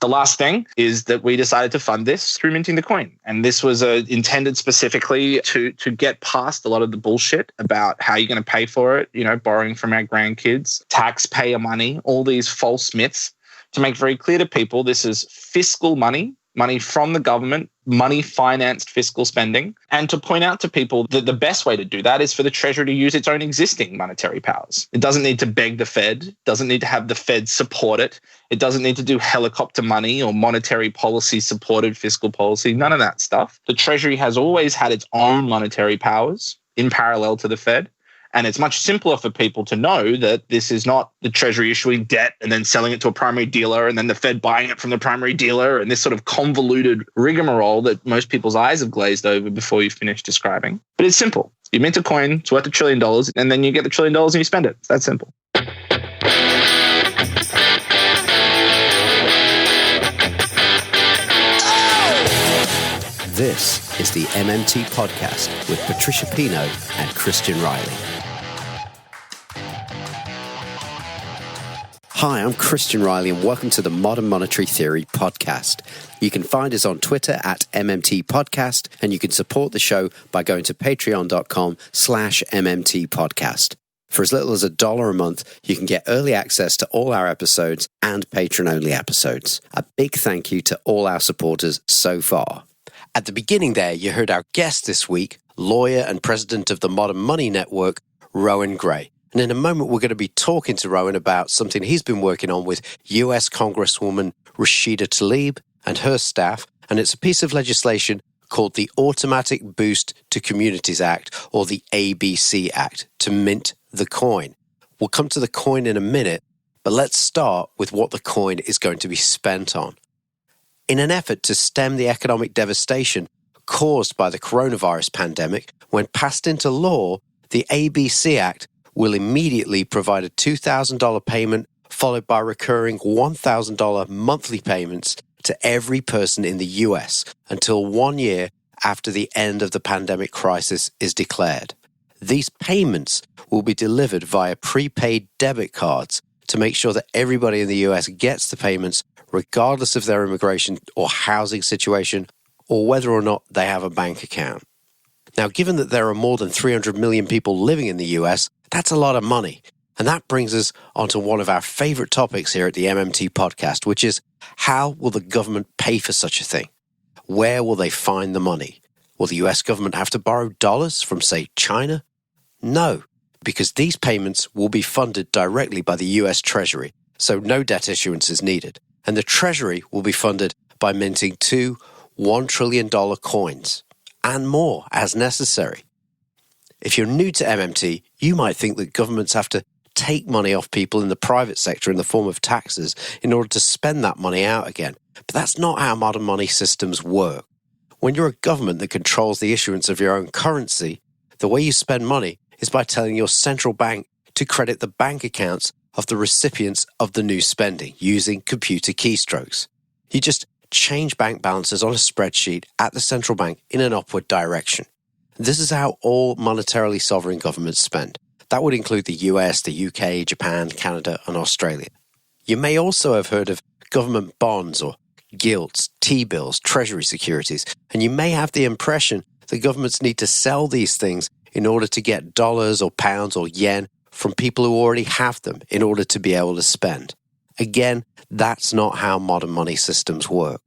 The last thing is that we decided to fund this through minting the coin. And this was intended specifically to get past a lot of the bullshit about how you're going to pay for it, borrowing from our grandkids, taxpayer money, all these false myths, to make very clear to people this is fiscal money from the government, money-financed fiscal spending, and to point out to people that the best way to do that is for the Treasury to use its own existing monetary powers. It doesn't need to beg the Fed, doesn't need to have the Fed support it, it doesn't need to do helicopter money or monetary policy-supported fiscal policy, none of that stuff. The Treasury has always had its own monetary powers in parallel to the Fed. And it's much simpler for people to know that this is not the Treasury issuing debt and then selling it to a primary dealer and then the Fed buying it from the primary dealer and this sort of convoluted rigmarole that most people's eyes have glazed over before you finish describing. But it's simple. You mint a coin, it's worth $1 trillion, and then you get the $1 trillion and you spend it. It's that simple. This is the MMT Podcast with Patricia Pino and Christian Riley. Hi, I'm Christian Riley and welcome to the Modern Monetary Theory Podcast. You can find us on Twitter at MMT Podcast and you can support the show by going to patreon.com/MMT Podcast. For as little as $1 a month, you can get early access to all our episodes and patron-only episodes. A big thank you to all our supporters so far. At the beginning there, you heard our guest this week, lawyer and president of the Modern Money Network, Rohan Grey. And in a moment, we're going to be talking to Rohan about something he's been working on with US Congresswoman Rashida Tlaib and her staff. And it's a piece of legislation called the Automatic Boost to Communities Act, or the ABC Act, to mint the coin. We'll come to the coin in a minute, but let's start with what the coin is going to be spent on. In an effort to stem the economic devastation caused by the coronavirus pandemic, when passed into law, the ABC Act will immediately provide a $2,000 payment followed by recurring $1,000 monthly payments to every person in the US until 1 year after the end of the pandemic crisis is declared. These payments will be delivered via prepaid debit cards to make sure that everybody in the US gets the payments regardless of their immigration or housing situation or whether or not they have a bank account. Now, given that there are more than 300 million people living in the US, that's a lot of money. And that brings us onto one of our favorite topics here at the MMT Podcast, which is how will the government pay for such a thing? Where will they find the money? Will the US government have to borrow dollars from, say, China? No, because these payments will be funded directly by the US Treasury, so no debt issuance is needed. And the Treasury will be funded by minting two $1 trillion coins, and more as necessary. If you're new to MMT, you might think that governments have to take money off people in the private sector in the form of taxes in order to spend that money out again. But that's not how modern money systems work. When you're a government that controls the issuance of your own currency, the way you spend money is by telling your central bank to credit the bank accounts of the recipients of the new spending using computer keystrokes. You just change bank balances on a spreadsheet at the central bank in an upward direction. This is how all monetarily sovereign governments spend. That would include the US, the UK, Japan, Canada, and Australia. You may also have heard of government bonds or gilts, T-bills, treasury securities, and you may have the impression that governments need to sell these things in order to get dollars or pounds or yen from people who already have them in order to be able to spend. Again, that's not how modern money systems work.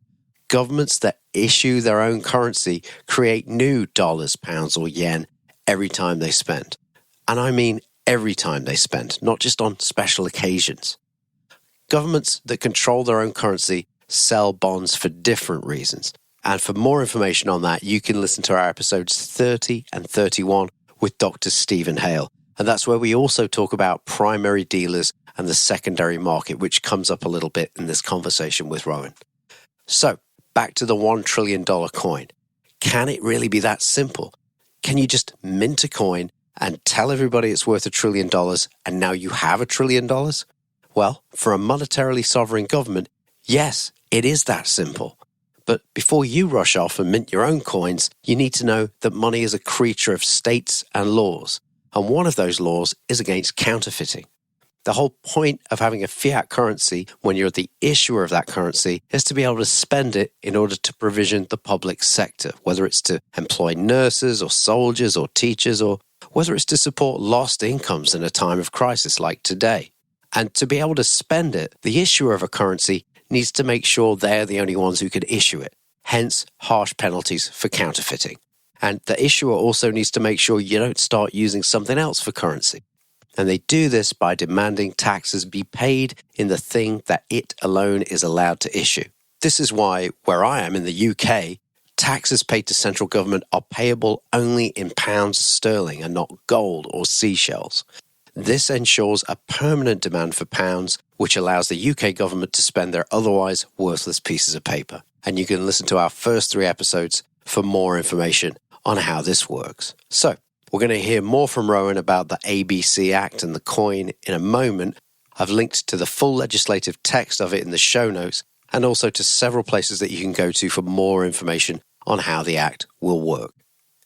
Governments that issue their own currency create new dollars, pounds, or yen every time they spend. And I mean every time they spend, not just on special occasions. Governments that control their own currency sell bonds for different reasons. And for more information on that, you can listen to our episodes 30 and 31 with Dr. Stephen Hale. And that's where we also talk about primary dealers and the secondary market, which comes up a little bit in this conversation with Rohan. So, back to the $1 trillion coin. Can it really be that simple? Can you just mint a coin and tell everybody it's worth $1 trillion and now you have $1 trillion? Well, for a monetarily sovereign government, yes, it is that simple. But before you rush off and mint your own coins, you need to know that money is a creature of states and laws. And one of those laws is against counterfeiting. The whole point of having a fiat currency when you're the issuer of that currency is to be able to spend it in order to provision the public sector, whether it's to employ nurses or soldiers or teachers, or whether it's to support lost incomes in a time of crisis like today. And to be able to spend it, the issuer of a currency needs to make sure they're the only ones who can issue it, hence harsh penalties for counterfeiting. And the issuer also needs to make sure you don't start using something else for currency. And they do this by demanding taxes be paid in the thing that it alone is allowed to issue. This is why, where I am in the UK, taxes paid to central government are payable only in pounds sterling and not gold or seashells. This ensures a permanent demand for pounds, which allows the UK government to spend their otherwise worthless pieces of paper. And you can listen to our first 3 episodes for more information on how this works. So, we're going to hear more from Rohan about the ABC Act and the coin in a moment. I've linked to the full legislative text of it in the show notes, and also to several places that you can go to for more information on how the Act will work.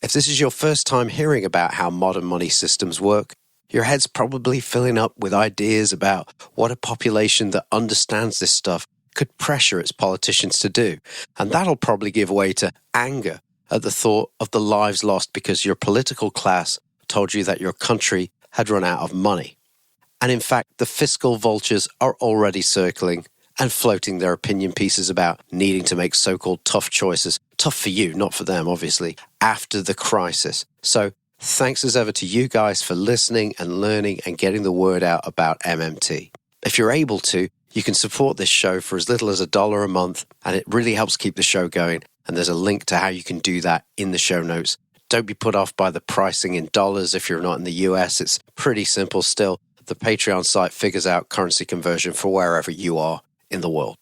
If this is your first time hearing about how modern money systems work, your head's probably filling up with ideas about what a population that understands this stuff could pressure its politicians to do, and that'll probably give way to anger at the thought of the lives lost because your political class told you that your country had run out of money. And in fact, the fiscal vultures are already circling and floating their opinion pieces about needing to make so-called tough choices, tough for you, not for them, obviously, after the crisis. So thanks as ever to you guys for listening and learning and getting the word out about MMT. If you're able to, you can support this show for as little as $1 a month, and it really helps keep the show going. And there's a link to how you can do that in the show notes. Don't be put off by the pricing in dollars if you're not in the US. It's pretty simple still. The Patreon site figures out currency conversion for wherever you are in the world.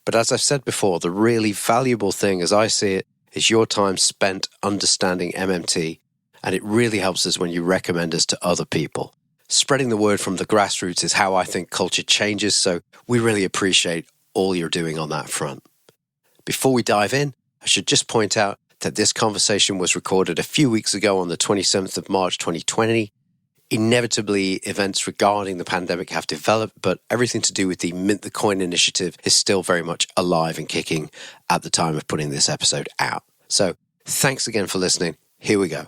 But as I've said before, the really valuable thing, as I see it, is your time spent understanding MMT. And it really helps us when you recommend us to other people. Spreading the word from the grassroots is how I think culture changes. So we really appreciate all you're doing on that front. Before we dive in, I should just point out that this conversation was recorded a few weeks ago on the 27th of March 2020. Inevitably, events regarding the pandemic have developed, but everything to do with the Mint the Coin initiative is still very much alive and kicking at the time of putting this episode out. So thanks again for listening. Here we go.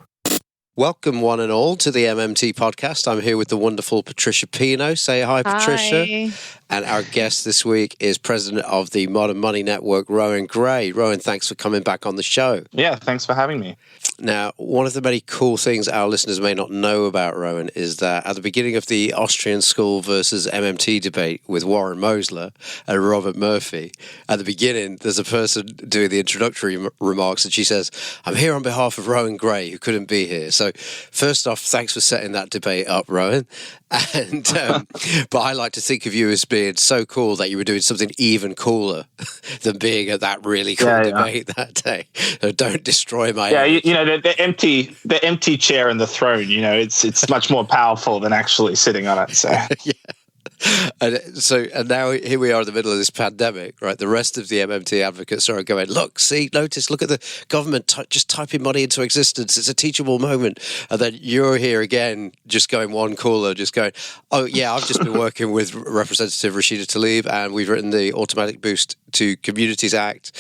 Welcome, one and all, to the MMT podcast. I'm here with the wonderful Patricia Pino. Say hi, Patricia. Hi. And our guest this week is president of the Modern Money Network, Rohan Grey. Rohan, thanks for coming back on the show. Yeah, thanks for having me. Now, one of the many cool things our listeners may not know about Rohan is that at the beginning of the Austrian School versus MMT debate with Warren Mosler and Robert Murphy, at the beginning, there's a person doing the introductory remarks, and she says, "I'm here on behalf of Rohan Grey, who couldn't be here." So, first off, thanks for setting that debate up, Rohan. And but I like to think of you as being so cool that you were doing something even cooler than being at that really cool debate that day. So don't destroy my you know the empty chair and the throne. You know, it's much more powerful than actually sitting on it. So yeah. And now here we are in the middle of this pandemic, right? The rest of the MMT advocates are going, look at the government just typing money into existence. It's a teachable moment. And then you're here again, just going one cooler, just going, oh yeah, I've just been working with Representative Rashida Tlaib, and we've written the Automatic Boost to Communities Act.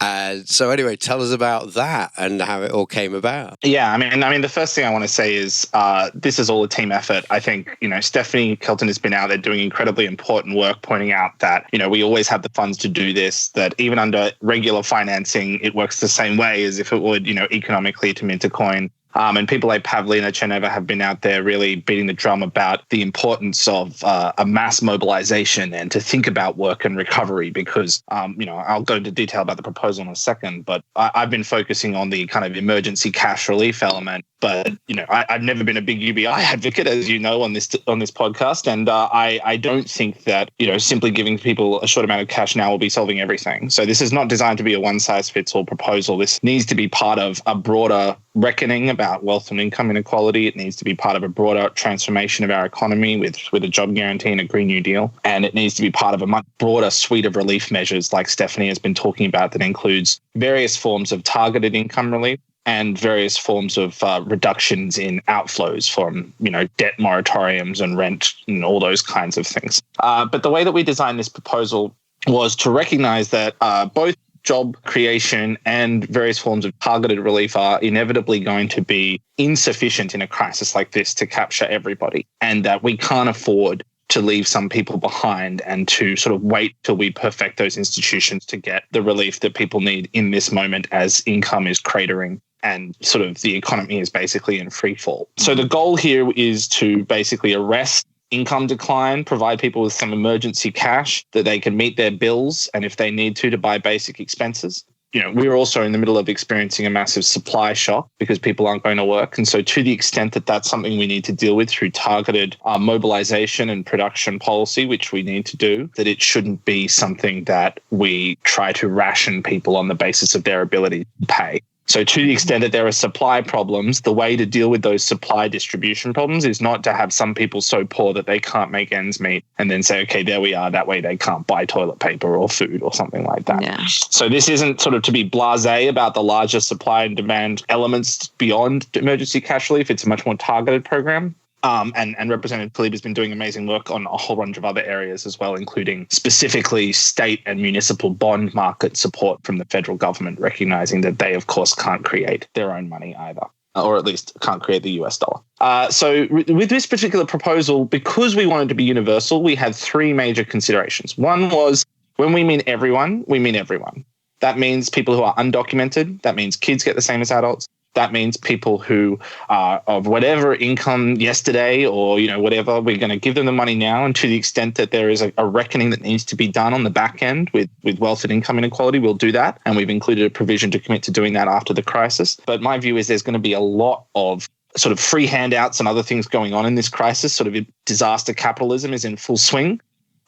And so anyway, tell us about that and how it all came about. Yeah, I mean, the first thing I want to say is this is all a team effort. I think, Stephanie Kelton has been out there doing incredibly important work, pointing out that, we always have the funds to do this, that even under regular financing, it works the same way as if it would, economically to mint a coin. And people like Pavlina Cheneva have been out there really beating the drum about the importance of a mass mobilization and to think about work and recovery because, I'll go into detail about the proposal in a second, but I've been focusing on the kind of emergency cash relief element. But, I've never been a big UBI advocate, as you know, on this podcast. And I don't think that, simply giving people a short amount of cash now will be solving everything. So this is not designed to be a one-size-fits-all proposal. This needs to be part of a broader reckoning about wealth and income inequality. It needs to be part of a broader transformation of our economy with a job guarantee and a Green New Deal. And it needs to be part of a much broader suite of relief measures like Stephanie has been talking about that includes various forms of targeted income relief, and various forms of reductions in outflows from, debt moratoriums and rent and all those kinds of things. But the way that we designed this proposal was to recognize that both job creation and various forms of targeted relief are inevitably going to be insufficient in a crisis like this to capture everybody, and that we can't afford to leave some people behind and to sort of wait till we perfect those institutions to get the relief that people need in this moment as income is cratering and sort of the economy is basically in free fall. So the goal here is to basically arrest income decline, provide people with some emergency cash that they can meet their bills and if they need to buy basic expenses. We're also in the middle of experiencing a massive supply shock because people aren't going to work. And so to the extent that that's something we need to deal with through targeted mobilization and production policy, which we need to do, that it shouldn't be something that we try to ration people on the basis of their ability to pay. So to the extent that there are supply problems, the way to deal with those supply distribution problems is not to have some people so poor that they can't make ends meet and then say, okay, there we are. That way they can't buy toilet paper or food or something like that. Yeah. So this isn't sort of to be blasé about the larger supply and demand elements beyond emergency cash relief. It's a much more targeted program. And Representative Tlaib has been doing amazing work on a whole bunch of other areas as well, including specifically state and municipal bond market support from the federal government, recognizing that they, of course, can't create their own money either, or at least can't create the US dollar. So with this particular proposal, because we wanted to be universal, we had three major considerations. One was when we mean everyone, we mean everyone. That means people who are undocumented. That means kids get the same as adults. That means people who are of whatever income yesterday or, whatever, we're going to give them the money now. And to the extent that there is a reckoning that needs to be done on the back end with wealth and income inequality, we'll do that. And we've included a provision to commit to doing that after the crisis. But my view is there's going to be a lot of sort of free handouts and other things going on in this crisis. Sort of disaster capitalism is in full swing.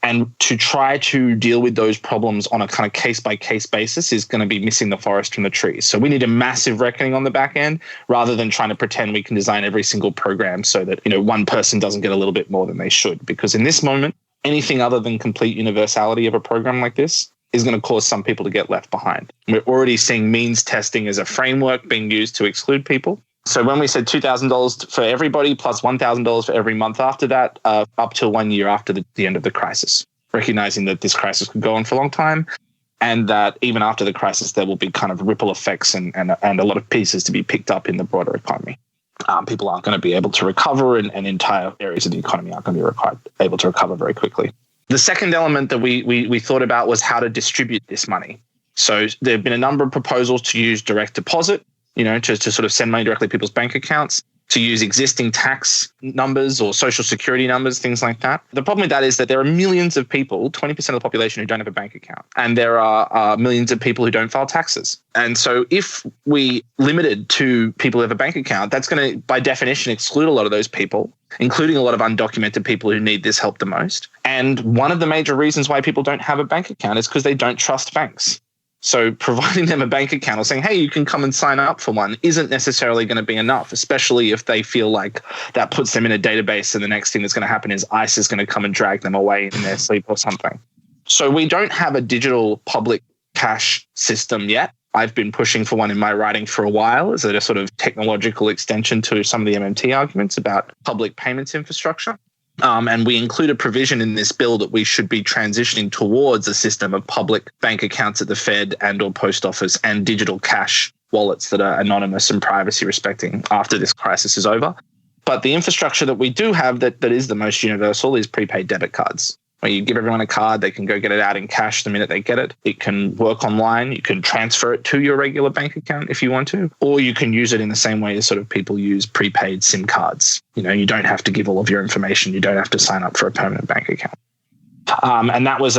And to try to deal with those problems on a kind of case-by-case basis is going to be missing the forest from the trees. So we need a massive reckoning on the back end rather than trying to pretend we can design every single program so that, one person doesn't get a little bit more than they should. Because in this moment, anything other than complete universality of a program like this is going to cause some people to get left behind. We're already seeing means testing as a framework being used to exclude people. So when we said $2,000 for everybody plus $1,000 for every month after that, up to 1 year after the end of the crisis, recognizing that this crisis could go on for a long time and that even after the crisis, there will be kind of ripple effects and a lot of pieces to be picked up in the broader economy. People aren't going to be able to recover and entire areas of the economy aren't going to be able to recover very quickly. The second element that we thought about was how to distribute this money. So there have been a number of proposals to use direct deposit, to sort of send money directly to people's bank accounts, to use existing tax numbers or social security numbers, things like that. The problem with that is that there are millions of people, 20% of the population, who don't have a bank account. And there are millions of people who don't file taxes. And so if we limited to people who have a bank account, that's going to, by definition, exclude a lot of those people, including a lot of undocumented people who need this help the most. And one of the major reasons why people don't have a bank account is because they don't trust banks. So providing them a bank account or saying, hey, you can come and sign up for one isn't necessarily going to be enough, especially if they feel like that puts them in a database and the next thing that's going to happen is ICE is going to come and drag them away in their sleep or something. So we don't have a digital public cash system yet. I've been pushing for one in my writing for a while as a sort of technological extension to some of the MMT arguments about public payments infrastructure. And we include a provision in this bill that we should be transitioning towards a system of public bank accounts at the Fed and or post office and digital cash wallets that are anonymous and privacy respecting after this crisis is over. But the infrastructure that we do have that is the most universal is prepaid debit cards, where you give everyone a card, they can go get it out in cash the minute they get it. It can work online. You can transfer it to your regular bank account if you want to, or you can use it in the same way as sort of people use prepaid SIM cards. You don't have to give all of your information. You don't have to sign up for a permanent bank account. And that was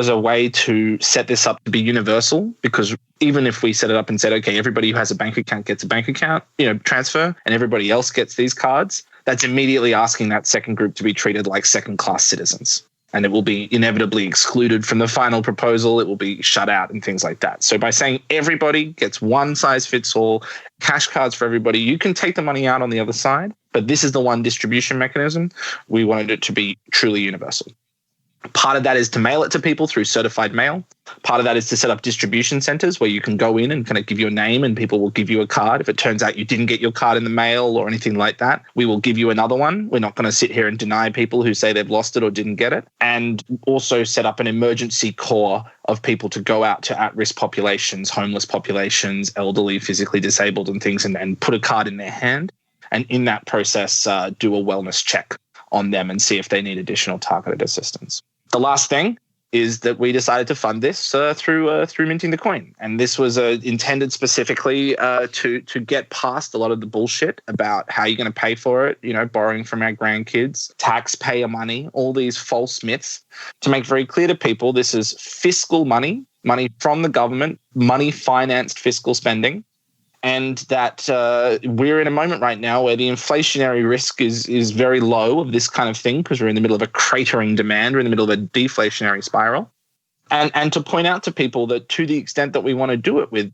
a way to set this up to be universal, because even if we set it up and said, okay, everybody who has a bank account gets a bank account, transfer, and everybody else gets these cards, that's immediately asking that second group to be treated like second-class citizens. And it will be inevitably excluded from the final proposal. It will be shut out and things like that. So by saying everybody gets one size fits all, cash cards for everybody, you can take the money out on the other side, but this is the one distribution mechanism. We wanted it to be truly universal. Part of that is to mail it to people through certified mail. Part of that is to set up distribution centers where you can go in and kind of give your name and people will give you a card. If it turns out you didn't get your card in the mail or anything like that, we will give you another one. We're not going to sit here and deny people who say they've lost it or didn't get it. And also set up an emergency core of people to go out to at-risk populations, homeless populations, elderly, physically disabled and things, and put a card in their hand. And in that process, do a wellness check on them and see if they need additional targeted assistance. The last thing is that we decided to fund this through minting the coin. And this was intended specifically to get past a lot of the bullshit about how you're going to pay for it, borrowing from our grandkids, taxpayer money, all these false myths, to make very clear to people this is fiscal money from the government, money-financed fiscal spending. And that we're in a moment right now where the inflationary risk is very low of this kind of thing because we're in the middle of a cratering demand. We're in the middle of a deflationary spiral. And to point out to people that to the extent that we want to do it with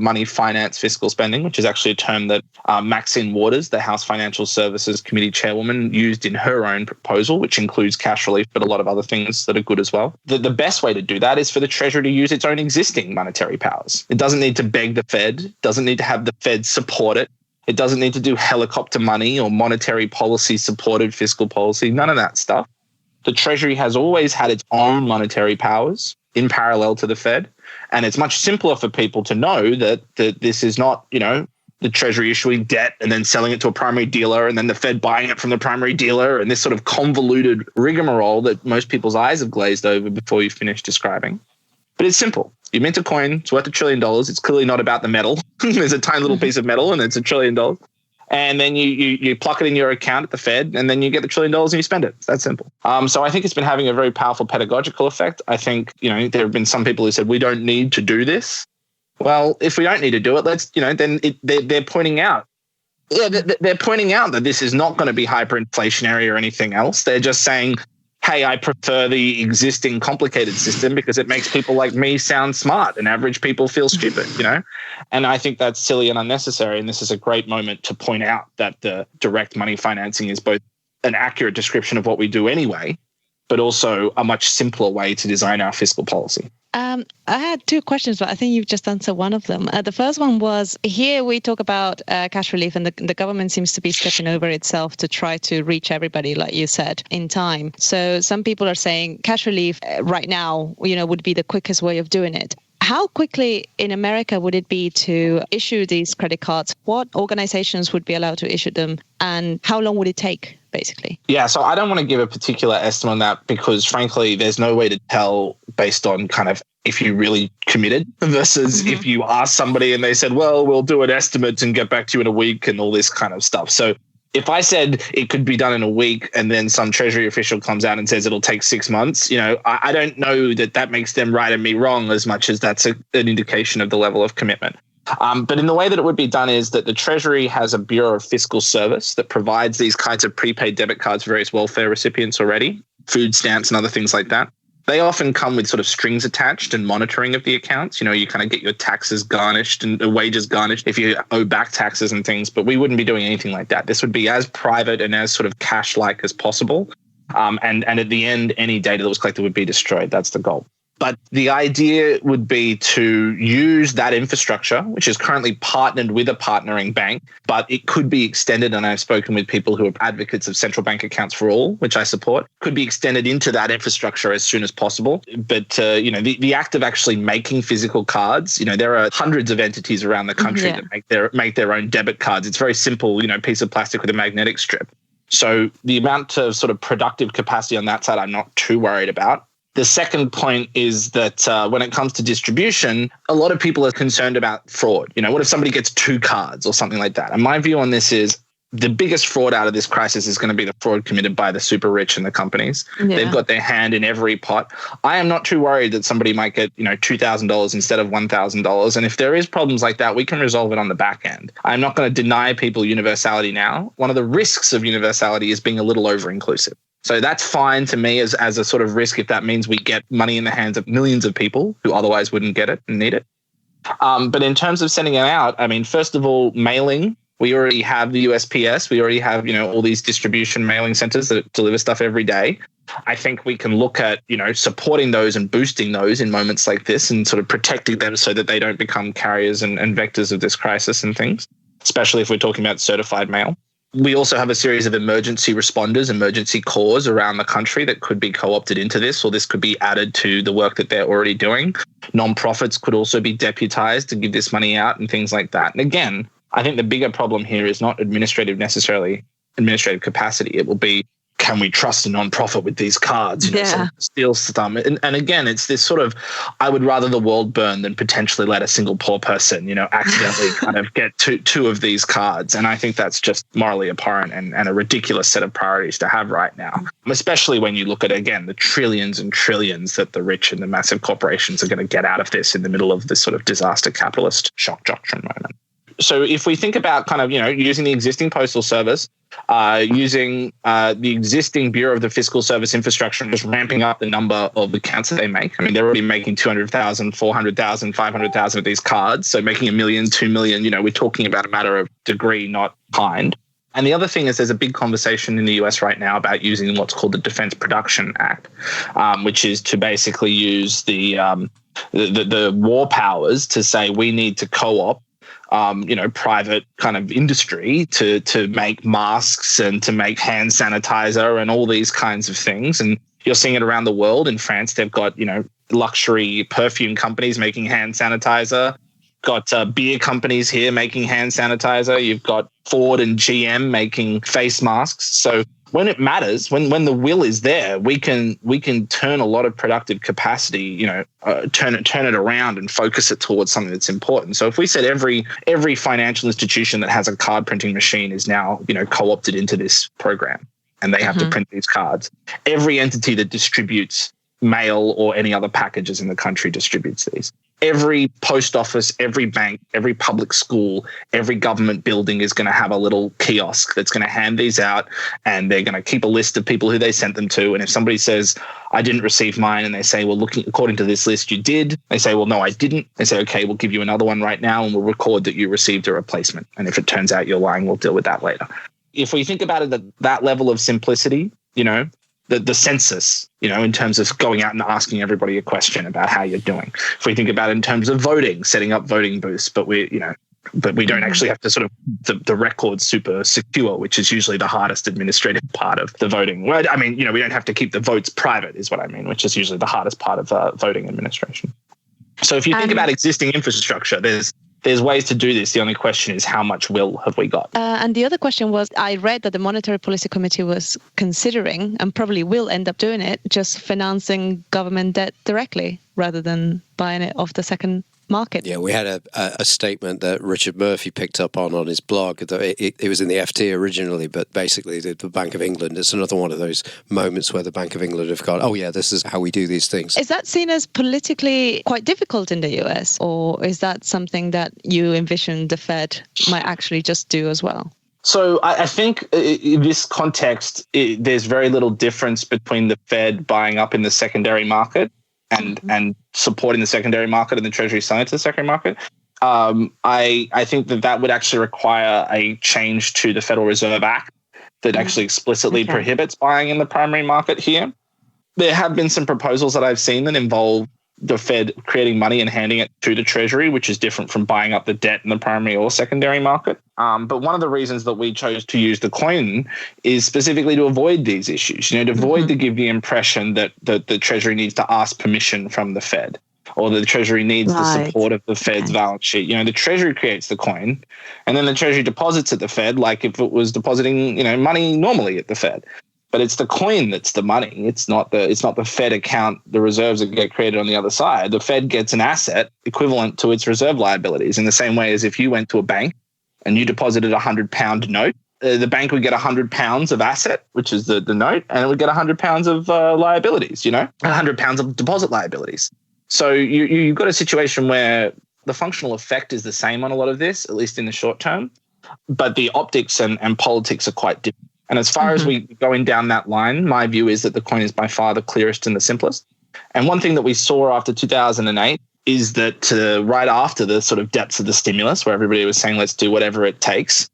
money finance fiscal spending, which is actually a term that Maxine Waters, the House Financial Services Committee chairwoman, used in her own proposal, which includes cash relief, but a lot of other things that are good as well. The best way to do that is for the Treasury to use its own existing monetary powers. It doesn't need to beg the Fed, doesn't need to have the Fed support it. It doesn't need to do helicopter money or monetary policy supported fiscal policy, none of that stuff. The Treasury has always had its own monetary powers in parallel to the Fed. And it's much simpler for people to know that this is not, the Treasury issuing debt and then selling it to a primary dealer and then the Fed buying it from the primary dealer and this sort of convoluted rigmarole that most people's eyes have glazed over before you finish describing. But it's simple. You mint a coin, it's worth $1 trillion. It's clearly not about the metal. There's a tiny little piece of metal and it's $1 trillion. And then you pluck it in your account at the Fed, and then you get the $1 trillion and you spend it. It's that simple. So I think it's been having a very powerful pedagogical effect. I think, there have been some people who said, we don't need to do this. Well, if we don't need to do it, then they're pointing out. Yeah, they're pointing out that this is not going to be hyperinflationary or anything else. They're just saying, hey, I prefer the existing complicated system because it makes people like me sound smart and average people feel stupid, And I think that's silly and unnecessary. And this is a great moment to point out that the direct money financing is both an accurate description of what we do anyway, but also a much simpler way to design our fiscal policy. I had two questions, but I think you've just answered one of them. The first one was, here we talk about cash relief and the government seems to be stepping over itself to try to reach everybody, like you said, in time. So some people are saying cash relief right now, would be the quickest way of doing it. How quickly in America would it be to issue these credit cards? What organizations would be allowed to issue them? And how long would it take, basically? Yeah, so I don't want to give a particular estimate on that because, frankly, there's no way to tell based on kind of if you really committed versus if you ask somebody and they said, well, we'll do an estimate and get back to you in a week and all this kind of stuff. So if I said it could be done in a week and then some Treasury official comes out and says it'll take 6 months, I don't know that makes them right and me wrong as much as that's an indication of the level of commitment. But in the way that it would be done is that the Treasury has a Bureau of Fiscal Service that provides these kinds of prepaid debit cards for various welfare recipients already, food stamps and other things like that. They often come with sort of strings attached and monitoring of the accounts. You kind of get your taxes garnished and the wages garnished if you owe back taxes and things. But we wouldn't be doing anything like that. This would be as private and as sort of cash-like as possible. And at the end, any data that was collected would be destroyed. That's the goal. But the idea would be to use that infrastructure, which is currently partnered with a partnering bank, but it could be extended. And I've spoken with people who are advocates of central bank accounts for all, which I support, could be extended into that infrastructure as soon as possible. But, the act of actually making physical cards, there are hundreds of entities around the country that make their own debit cards. It's very simple, piece of plastic with a magnetic strip. So the amount of sort of productive capacity on that side, I'm not too worried about. The second point is that when it comes to distribution, a lot of people are concerned about fraud. What if somebody gets 2 cards or something like that? And my view on this is the biggest fraud out of this crisis is going to be the fraud committed by the super rich and the companies. Yeah. They've got their hand in every pot. I am not too worried that somebody might get, $2,000 instead of $1,000. And if there is problems like that, we can resolve it on the back end. I'm not going to deny people universality now. One of the risks of universality is being a little over-inclusive. So that's fine to me as a sort of risk if that means we get money in the hands of millions of people who otherwise wouldn't get it and need it. But in terms of sending it out, first of all, mailing. We already have the USPS. We already have, all these distribution mailing centers that deliver stuff every day. I think we can look at, supporting those and boosting those in moments like this and sort of protecting them so that they don't become carriers and vectors of this crisis and things, especially if we're talking about certified mail. We also have a series of emergency responders, emergency corps around the country that could be co-opted into this, or this could be added to the work that they're already doing. Non-profits could also be deputized to give this money out and things like that. And again, I think the bigger problem here is not administrative capacity. It will be, can we trust a non-profit with these cards? Steal some. And again, it's this sort of, I would rather the world burn than potentially let a single poor person, accidentally kind of get two of these cards. And I think that's just morally abhorrent and a ridiculous set of priorities to have right now, especially when you look at, again, the trillions and trillions that the rich and the massive corporations are going to get out of this in the middle of this sort of disaster capitalist shock doctrine moment. So if we think about kind of, using the existing postal service, using the existing Bureau of the Fiscal Service infrastructure and just ramping up the number of accounts that they make. I mean, they're already making 200,000, 400,000, 500,000 of these cards. So making 1 million, 2 million, we're talking about a matter of degree, not kind. And the other thing is there's a big conversation in the US right now about using what's called the Defense Production Act, which is to basically use the war powers to say we need to co-op private kind of industry to make masks and to make hand sanitizer and all these kinds of things. And you're seeing it around the world. In France, they've got, luxury perfume companies making hand sanitizer, got beer companies here making hand sanitizer. You've got Ford and GM making face masks. So when it matters, when the will is there, we can turn a lot of productive capacity, turn it around and focus it towards something that's important. So if we said every financial institution that has a card printing machine is now, co-opted into this program and they have to print these cards, every entity that distributes mail or any other packages in the country distributes these. Every post office, every bank, every public school, every government building is going to have a little kiosk that's going to hand these out, and they're going to keep a list of people who they sent them to. And if somebody says, I didn't receive mine, and they say, well, looking according to this list, you did. They say, well, no, I didn't. They say, okay, we'll give you another one right now, and we'll record that you received a replacement. And if it turns out you're lying, we'll deal with that later. If we think about it at that level of simplicity, the census, in terms of going out and asking everybody a question about how you're doing. If we think about it in terms of voting, setting up voting booths, but we don't actually have to sort of the record super secure, which is usually the hardest administrative part of the voting. Well, I mean, we don't have to keep the votes private is what I mean, which is usually the hardest part of voting administration. So if you think about existing infrastructure, there's ways to do this. The only question is how much will have we got? And the other question was, I read that the Monetary Policy Committee was considering, and probably will end up doing it, just financing government debt directly rather than buying it off the second market. Yeah, we had a statement that Richard Murphy picked up on his blog. It was in the FT originally, but basically the Bank of England, it's another one of those moments where the Bank of England have gone, oh yeah, this is how we do these things. Is that seen as politically quite difficult in the US, or is that something that you envision the Fed might actually just do as well? So I think in this context, there's very little difference between the Fed buying up in the secondary market and supporting the secondary market and the Treasury selling to the secondary market. I think that would actually require a change to the Federal Reserve Act that actually explicitly prohibits buying in the primary market here. There have been some proposals that I've seen that involve the Fed creating money and handing it to the Treasury, which is different from buying up the debt in the primary or secondary market. But one of the reasons that we chose to use the coin is specifically to avoid these issues, to avoid to give the impression that the Treasury needs to ask permission from the Fed, or the Treasury needs the support of the Fed's balance sheet. The Treasury creates the coin, and then the Treasury deposits at the Fed like if it was depositing, money normally at the Fed. But it's the coin that's the money. It's not the Fed account, the reserves that get created on the other side. The Fed gets an asset equivalent to its reserve liabilities in the same way as if you went to a bank and you deposited a £100 note, the bank would get £100 of asset, which is the note, and it would get £100 of liabilities, £100 of deposit liabilities. So you've got a situation where the functional effect is the same on a lot of this, at least in the short term, but the optics and politics are quite different. And as far as we going down that line, my view is that the coin is by far the clearest and the simplest. And one thing that we saw after 2008 is that right after the sort of depths of the stimulus, where everybody was saying, let's do whatever it takes,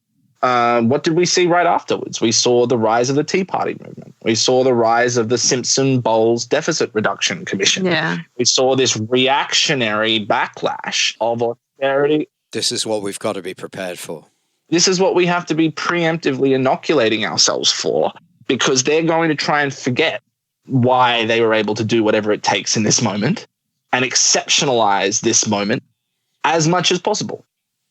what did we see right afterwards? We saw the rise of the Tea Party movement. We saw the rise of the Simpson-Bowles Deficit Reduction Commission. Yeah. We saw this reactionary backlash of austerity. This is what we've got to be prepared for. This is what we have to be preemptively inoculating ourselves for, because they're going to try and forget why they were able to do whatever it takes in this moment and exceptionalize this moment as much as possible.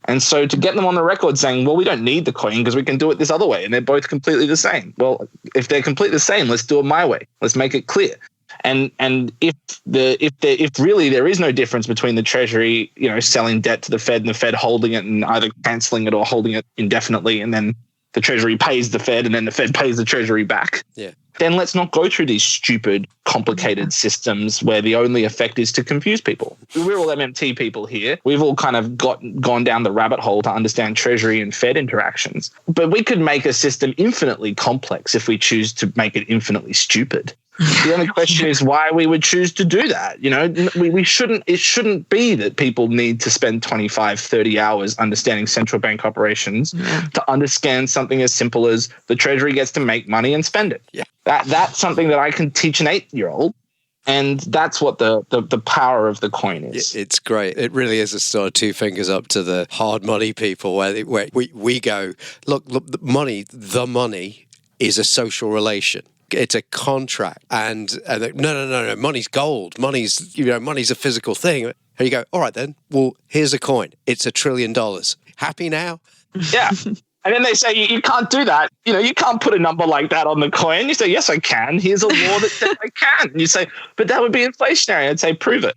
And so to get them on the record saying, well, we don't need the coin because we can do it this other way, and they're both completely the same. Well, if they're completely the same, let's do it my way. Let's make it clear. And if really there is no difference between the Treasury, selling debt to the Fed and the Fed holding it and either cancelling it or holding it indefinitely, and then the Treasury pays the Fed and then the Fed pays the Treasury back. Yeah. Then let's not go through these stupid, complicated systems where the only effect is to confuse people. We're all MMT people here. We've all kind of gone down the rabbit hole to understand Treasury and Fed interactions. But we could make a system infinitely complex if we choose to make it infinitely stupid. The only question is why we would choose to do that. It shouldn't be that people need to spend 25, 30 hours understanding central bank operations to understand something as simple as the Treasury gets to make money and spend it. Yeah. That's something that I can teach an 8-year-old. And that's what the power of the coin is. It's great. It really is a sort of two fingers up to the hard money people where we go, look, the money is a social relation. It's a contract, and no, money's gold. Money's a physical thing. And you go, all right then. Well, here's a coin. It's $1 trillion. Happy now? Yeah. And then they say you can't do that. You can't put a number like that on the coin. You say, yes, I can. Here's a law that says I can. And you say, but that would be inflationary. I'd say, prove it.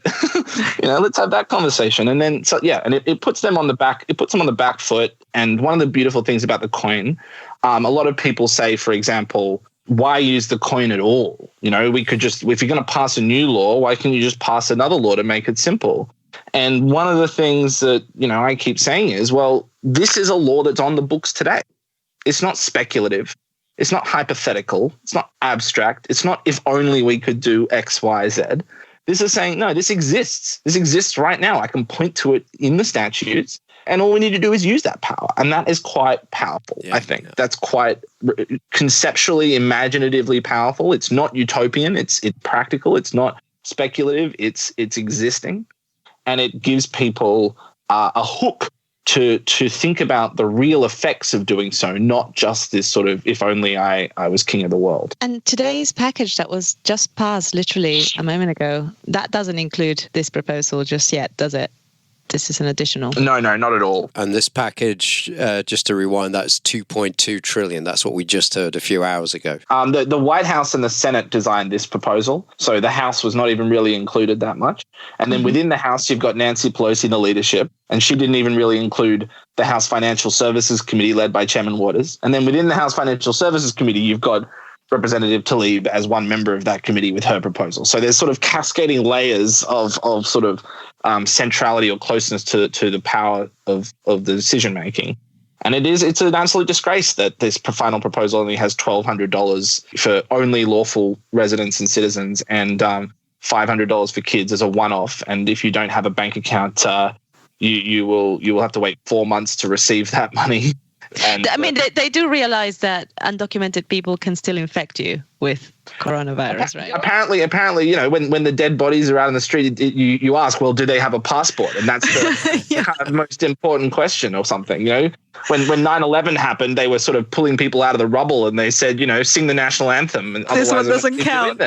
Let's have that conversation. And then, and it puts them on the back. It puts them on the back foot. And one of the beautiful things about the coin, a lot of people say, for example, why use the coin at all? We could just, if you're going to pass a new law, why can't you just pass another law to make it simple? And one of the things that, I keep saying is, well, this is a law that's on the books today. It's not speculative. It's not hypothetical. It's not abstract. It's not if only we could do X, Y, Z. This is saying, no, this exists. This exists right now. I can point to it in the statutes. And all we need to do is use that power. And that is quite powerful, I think. Yeah. That's quite conceptually, imaginatively powerful. It's not utopian. It's practical. It's not speculative. It's existing. And it gives people a hook to think about the real effects of doing so, not just this sort of, if only I was king of the world. And today's package that was just passed literally a moment ago, that doesn't include this proposal just yet, does it? This is an additional. No, not at all. And this package, just to rewind, that's $2.2 trillion. That's what we just heard a few hours ago. The White House and the Senate designed this proposal. So the House was not even really included that much. And then within the House, you've got Nancy Pelosi in the leadership. And she didn't even really include the House Financial Services Committee led by Chairman Waters. And then within the House Financial Services Committee, you've got Representative Tlaib as one member of that committee with her proposal. So there's sort of cascading layers of sort of centrality or closeness to the power of the decision making. And it's an absolute disgrace that this final proposal only has $1,200 for only lawful residents and citizens, and $500 for kids as a one-off. And if you don't have a bank account, you will have to wait 4 months to receive that money. And, they do realize that undocumented people can still infect you with coronavirus, right? Apparently, when the dead bodies are out in the street, you ask, well, do they have a passport? And that's the kind of most important question or something. When 9/11 happened, they were sort of pulling people out of the rubble and they said, sing the national anthem. And this one doesn't count.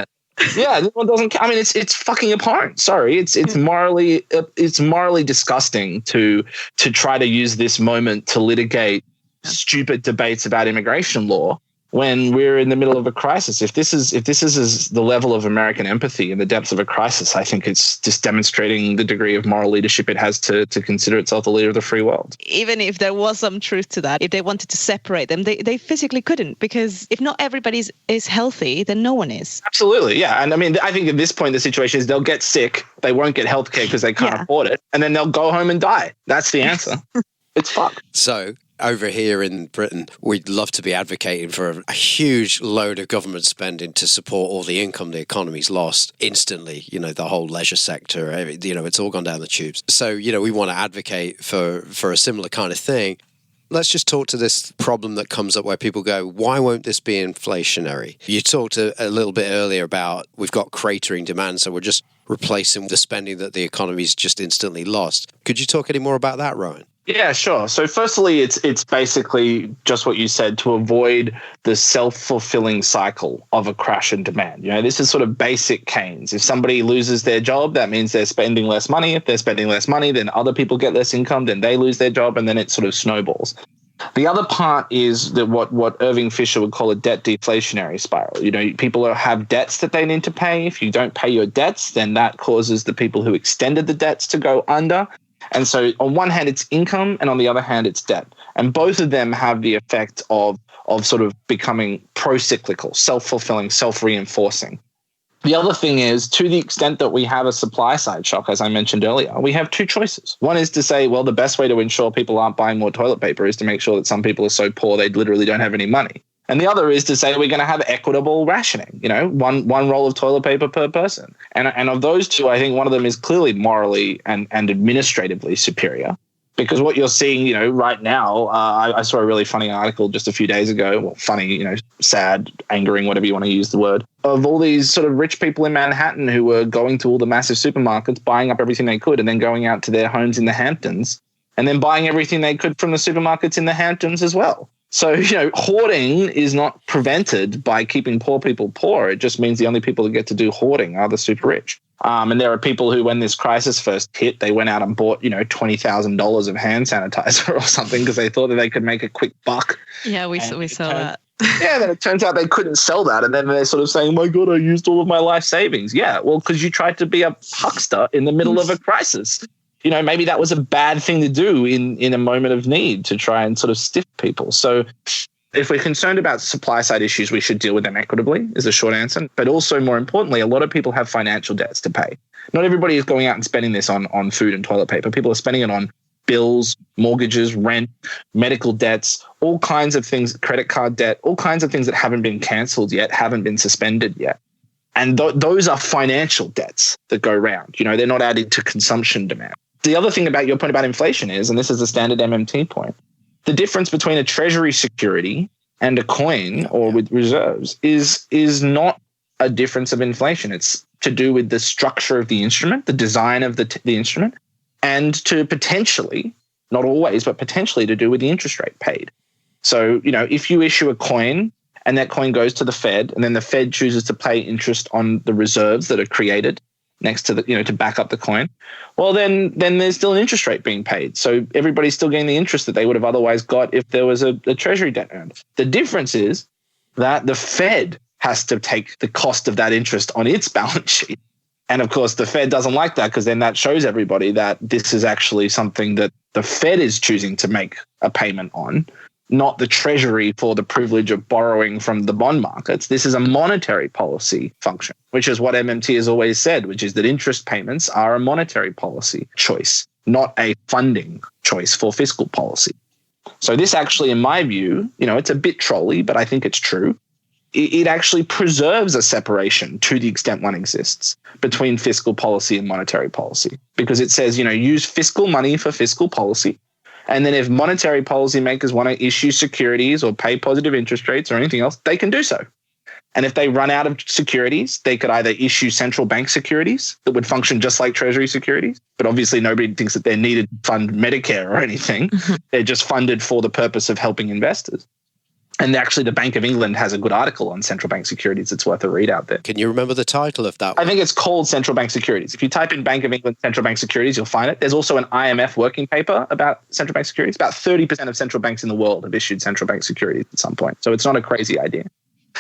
Yeah, this one doesn't count. I mean, it's fucking abhorrent. Sorry, it's morally disgusting to try to use this moment to litigate stupid debates about immigration law when we're in the middle of a crisis. If this is the level of American empathy in the depths of a crisis, I think it's just demonstrating the degree of moral leadership it has to consider itself the leader of the free world. Even if there was some truth to that, if they wanted to separate them, they physically couldn't, because if not everybody is healthy, then no one is. Absolutely, yeah. And I mean, I think at this point the situation is they'll get sick, they won't get healthcare because they can't afford it, and then they'll go home and die. That's the answer. It's fucked. So over here in Britain, we'd love to be advocating for a huge load of government spending to support all the income the economy's lost instantly. The whole leisure sector, it's all gone down the tubes. So, we want to advocate for a similar kind of thing. Let's just talk to this problem that comes up where people go, why won't this be inflationary? You talked a little bit earlier about we've got cratering demand, so we're just replacing the spending that the economy's just instantly lost. Could you talk any more about that, Rohan? Yeah, sure. So firstly, it's basically just what you said, to avoid the self-fulfilling cycle of a crash in demand. This is sort of basic Keynes. If somebody loses their job, that means they're spending less money. If they're spending less money, then other people get less income, then they lose their job, and then it sort of snowballs. The other part is that what Irving Fisher would call a debt deflationary spiral. People have debts that they need to pay. If you don't pay your debts, then that causes the people who extended the debts to go under. And so on one hand, it's income, and on the other hand, it's debt. And both of them have the effect of sort of becoming pro-cyclical, self-fulfilling, self-reinforcing. The other thing is, to the extent that we have a supply side shock, as I mentioned earlier, we have two choices. One is to say, well, the best way to ensure people aren't buying more toilet paper is to make sure that some people are so poor they literally don't have any money. And the other is to say we're going to have equitable rationing, one roll of toilet paper per person. And of those two, I think one of them is clearly morally and administratively superior. Because what you're seeing, right now, I saw a really funny article just a few days ago. Well, funny, sad, angering, whatever you want to use the word, of all these sort of rich people in Manhattan who were going to all the massive supermarkets, buying up everything they could, and then going out to their homes in the Hamptons, and then buying everything they could from the supermarkets in the Hamptons as well. So, hoarding is not prevented by keeping poor people poor. It just means the only people that get to do hoarding are the super rich. And there are people who, when this crisis first hit, they went out and bought, $20,000 of hand sanitizer or something because they thought that they could make a quick buck. Yeah, we saw that. Yeah, then it turns out they couldn't sell that. And then they're sort of saying, my God, I used all of my life savings. Yeah, well, because you tried to be a huckster in the middle of a crisis. Maybe that was a bad thing to do in a moment of need, to try and sort of stiff people. So if we're concerned about supply side issues, we should deal with them equitably, is the short answer. But also, more importantly, a lot of people have financial debts to pay. Not everybody is going out and spending this on food and toilet paper. People are spending it on bills, mortgages, rent, medical debts, all kinds of things, credit card debt, all kinds of things that haven't been cancelled yet, haven't been suspended yet. And those are financial debts that go round. They're not added to consumption demand. The other thing about your point about inflation is, and this is a standard MMT point, the difference between a treasury security and a coin or with reserves is not a difference of inflation. It's to do with the structure of the instrument, the design of the instrument, and to potentially, not always, but potentially to do with the interest rate paid. So, if you issue a coin and that coin goes to the Fed, and then the Fed chooses to pay interest on the reserves that are created next to the, to back up the coin, well, then there's still an interest rate being paid. So everybody's still getting the interest that they would have otherwise got if there was a treasury debt earned. The difference is that the Fed has to take the cost of that interest on its balance sheet. And of course, the Fed doesn't like that, because then that shows everybody that this is actually something that the Fed is choosing to make a payment on, not the Treasury for the privilege of borrowing from the bond markets. This is a monetary policy function, which is what MMT has always said, which is that interest payments are a monetary policy choice, not a funding choice for fiscal policy. So this actually, in my view, it's a bit trolly, but I think it's true. It actually preserves a separation, to the extent one exists, between fiscal policy and monetary policy, because it says, use fiscal money for fiscal policy. And then if monetary policymakers want to issue securities or pay positive interest rates or anything else, they can do so. And if they run out of securities, they could either issue central bank securities that would function just like Treasury securities. But obviously nobody thinks that they're needed to fund Medicare or anything. They're just funded for the purpose of helping investors. And actually, the Bank of England has a good article on central bank securities. It's worth a read out there. Can you remember the title of that one? I think it's called Central Bank Securities. If you type in Bank of England central bank securities, you'll find it. There's also an IMF working paper about central bank securities. About 30% of central banks in the world have issued central bank securities at some point. So it's not a crazy idea.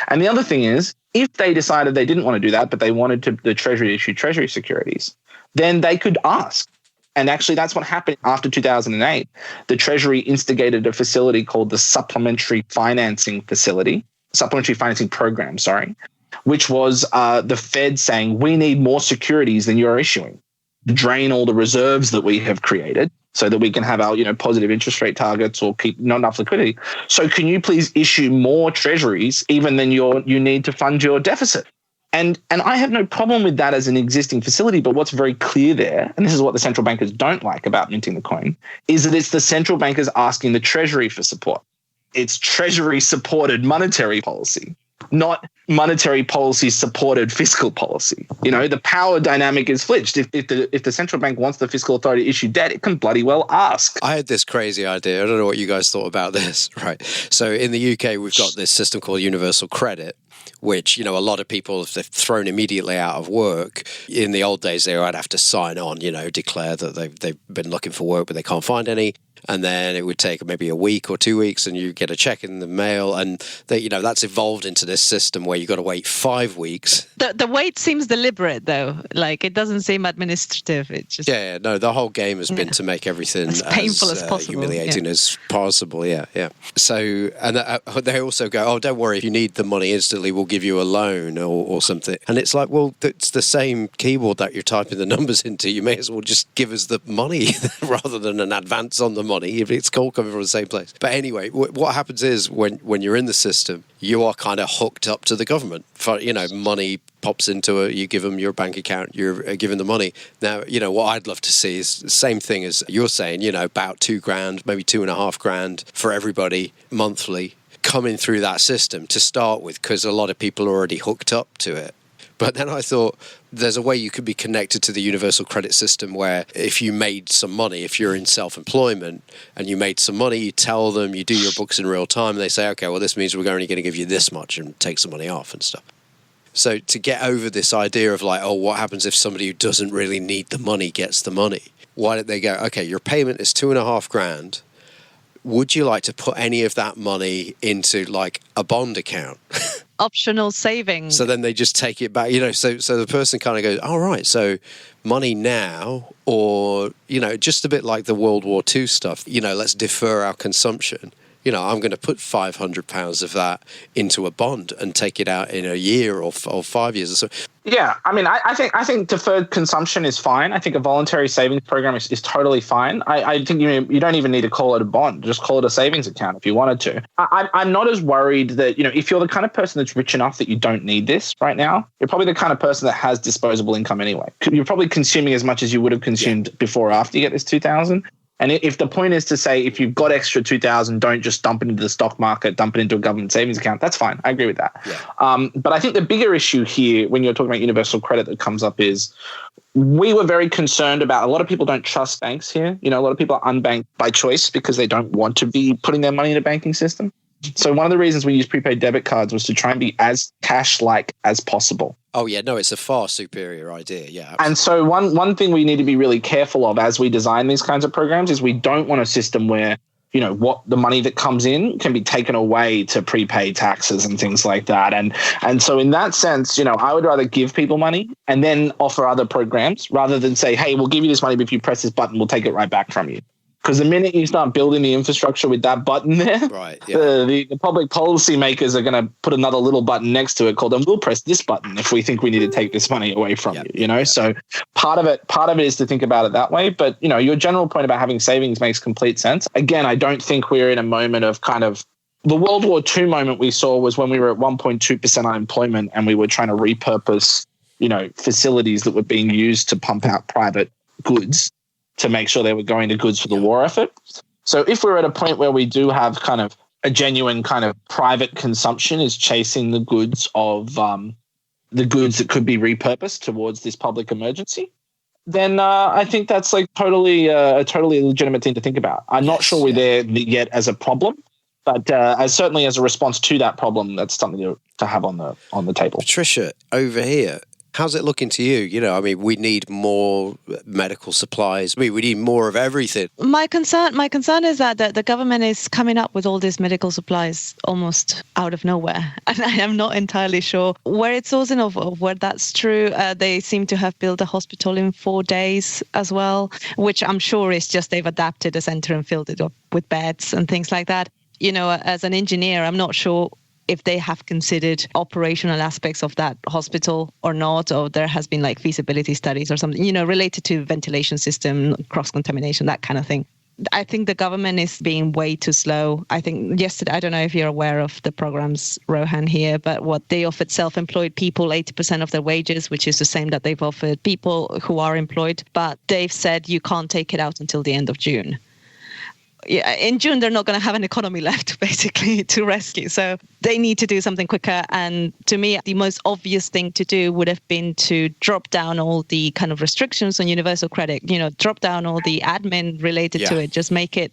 And the other thing is, if they decided they didn't want to do that, but they wanted the Treasury to issue Treasury securities, then they could ask. And actually, that's what happened after 2008. The Treasury instigated a facility called the Supplementary Financing Program, which was the Fed saying, we need more securities than you're issuing to drain all the reserves that we have created so that we can have our positive interest rate targets or keep not enough liquidity. So can you please issue more treasuries even than you need to fund your deficit? And I have no problem with that as an existing facility, but what's very clear there, and this is what the central bankers don't like about minting the coin, is that it's the central bankers asking the Treasury for support. It's Treasury-supported monetary policy, not monetary policy supported fiscal policy. The power dynamic is flipped. If the central bank wants the fiscal authority to issue debt, it can bloody well ask. I had this crazy idea. I don't know what you guys thought about this, right? So in the UK, we've got this system called universal credit, which, a lot of people, if they're thrown immediately out of work, in the old days, they would have to sign on, declare that they've been looking for work, but they can't find any. And then it would take maybe a week or 2 weeks and you get a check in the mail. And that's evolved into this system where you've got to wait 5 weeks. The wait seems deliberate, though. Like, it doesn't seem administrative. It's just... Yeah, no, the whole game has been to make everything as painful as possible. Humiliating as possible, yeah. So, and they also go, oh, don't worry, if you need the money instantly, we'll give you a loan or something. And it's like, well, it's the same keyboard that you're typing the numbers into. You may as well just give us the money rather than an advance on the money if it's all coming from the same place. But anyway, what happens is when you're in the system, you are kind of hooked up to the government. For, money pops into you give them your bank account, you're given the money. Now, what I'd love to see is the same thing as you're saying, about $2,000, maybe $2,500 for everybody monthly coming through that system to start with, because a lot of people are already hooked up to it. But then I thought there's a way you could be connected to the universal credit system where if you made some money, if you're in self-employment and you made some money, you tell them, you do your books in real time, and they say, okay, well, this means we're only going to give you this much and take some money off and stuff. So to get over this idea of like, oh, what happens if somebody who doesn't really need the money gets the money? Why don't they go, okay, your payment is $2,500. Would you like to put any of that money into like a bond account? Optional savings. So then they just take it back, so the person kind of goes, all right, so money now, or, just a bit like the World War II stuff, let's defer our consumption. I'm going to put £500 of that into a bond and take it out in a year or 5 years or so. Yeah, I mean, I think deferred consumption is fine. I think a voluntary savings program is totally fine. I think you don't even need to call it a bond. Just call it a savings account if you wanted to. I'm not as worried that, if you're the kind of person that's rich enough that you don't need this right now, you're probably the kind of person that has disposable income anyway. You're probably consuming as much as you would have consumed before or after you get this 2,000. And if the point is to say, if you've got extra 2,000, don't just dump it into the stock market, dump it into a government savings account. That's fine. I agree with that. Yeah. But I think the bigger issue here when you're talking about universal credit that comes up is we were very concerned about, a lot of people don't trust banks here. A lot of people are unbanked by choice because they don't want to be putting their money in a banking system. So one of the reasons we use prepaid debit cards was to try and be as cash-like as possible. Oh, yeah. No, it's a far superior idea. Yeah. Absolutely. And so one thing we need to be really careful of as we design these kinds of programs is we don't want a system where, what the money that comes in can be taken away to prepay taxes and things like that. And so in that sense, I would rather give people money and then offer other programs rather than say, hey, we'll give you this money, but if you press this button, we'll take it right back from you. Because the minute you start building the infrastructure with that button there, right, yeah. the public policy makers are going to put another little button next to it called, and we'll press this button if we think we need to take this money away from you. So part of it is to think about it that way. But, your general point about having savings makes complete sense. Again, I don't think we're in a moment of kind of the World War II moment we saw was when we were at 1.2% unemployment and we were trying to repurpose, facilities that were being used to pump out private goods to make sure they were going to goods for the war effort. So if we're at a point where we do have kind of a genuine kind of private consumption is chasing the goods of the goods that could be repurposed towards this public emergency, then I think that's like a totally legitimate thing to think about. I'm not sure we're there yet as a problem, but as certainly as a response to that problem, that's something to have on the table. Patricia, over here, how's it looking to you? We need more medical supplies. We need more of everything. My concern is that the government is coming up with all these medical supplies almost out of nowhere. And I am not entirely sure where it's sourcing of where that's true. They seem to have built a hospital in 4 days as well, which I'm sure is just they've adapted a center and filled it up with beds and things like that. As an engineer, I'm not sure if they have considered operational aspects of that hospital or not, or there has been like feasibility studies or something, related to ventilation system, cross-contamination, that kind of thing. I think the government is being way too slow. I think yesterday, I don't know if you're aware of the programs, Rohan, here, but what they offered self-employed people 80% of their wages, which is the same that they've offered people who are employed. But they've said you can't take it out until the end of June. Yeah, in June, they're not going to have an economy left, basically, to rescue. So they need to do something quicker. And to me, the most obvious thing to do would have been to drop down all the kind of restrictions on universal credit, drop down all the admin related to it, just make it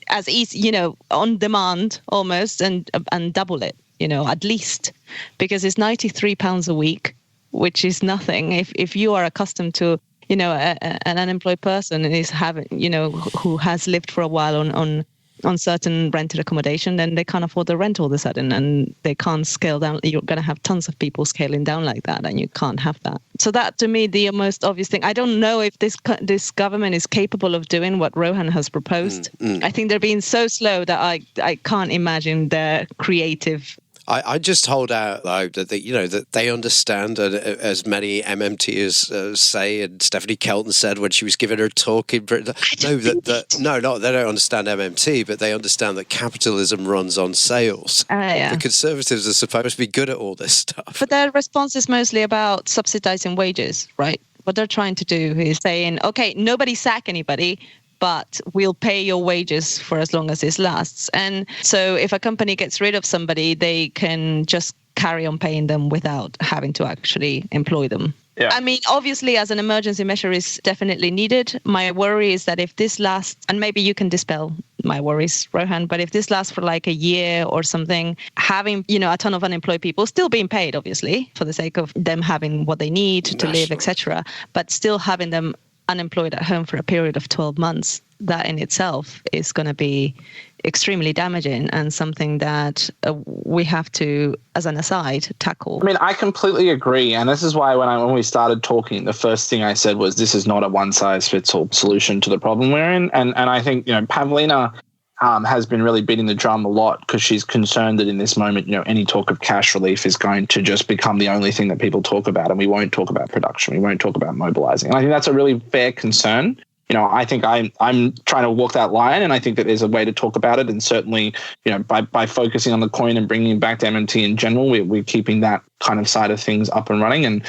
as easy, on demand almost, and double it, at least, because it's £93 a week, which is nothing. If you are accustomed to an unemployed person is who has lived for a while on certain rented accommodation, then they can't afford the rent all of a sudden, and they can't scale down. You're going to have tons of people scaling down like that, and you can't have that. So that, to me, the most obvious thing. I don't know if this government is capable of doing what Rohan has proposed. I think they're being so slow that I can't imagine their creative. I just hold out though that they understand, as many MMTers say, and Stephanie Kelton said when she was giving her talk in Britain. They don't understand MMT, but they understand that capitalism runs on sales. The Conservatives are supposed to be good at all this stuff. But their response is mostly about subsidising wages, right? What they're trying to do is saying, okay, nobody sack anybody, but we'll pay your wages for as long as this lasts. And so if a company gets rid of somebody, they can just carry on paying them without having to actually employ them. Yeah. I mean, obviously, as an emergency measure is definitely needed. My worry is that if this lasts, and maybe you can dispel my worries, Rohan, but if this lasts for like a year or something, having, a ton of unemployed people still being paid, obviously, for the sake of them having what they need to live, etc., but still having them unemployed at home for a period of 12 months, that in itself is going to be extremely damaging and something that we have to, as an aside, tackle. I mean, I completely agree. And this is why when we started talking, the first thing I said was this is not a one-size-fits-all solution to the problem we're in. And I think, Pavlina has been really beating the drum a lot because she's concerned that in this moment, any talk of cash relief is going to just become the only thing that people talk about, and we won't talk about production. We won't talk about mobilizing. And I think that's a really fair concern. I think I'm trying to walk that line, and I think that there's a way to talk about it. And certainly, by focusing on the coin and bringing it back to MMT in general, we're keeping that kind of side of things up and running. And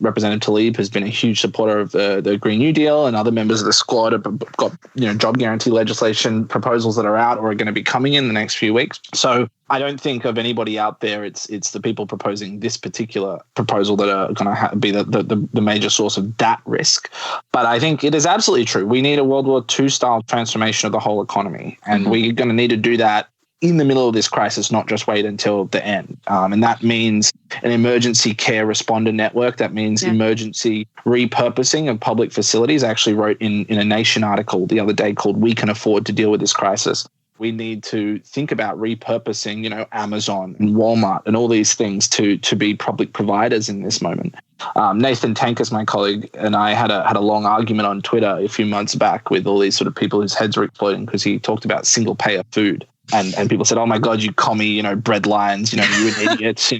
Representative Tlaib has been a huge supporter of the Green New Deal, and other members of the squad have got job guarantee legislation proposals that are out or are going to be coming in the next few weeks. So I don't think of anybody out there. It's the people proposing this particular proposal that are going to be the major source of that risk. But I think it is absolutely true. We need a World War II style transformation of the whole economy, and we're going to need to do that in the middle of this crisis, not just wait until the end. And that means an emergency care responder network. That means emergency repurposing of public facilities. I actually wrote in a Nation article the other day called "We Can Afford to Deal with This Crisis." We need to think about repurposing, Amazon and Walmart and all these things to be public providers in this moment. Nathan Tankus, my colleague, and I had a long argument on Twitter a few months back with all these sort of people whose heads were exploding because he talked about single payer food. And people said, "Oh my God, you commie, bread lines, you an idiot,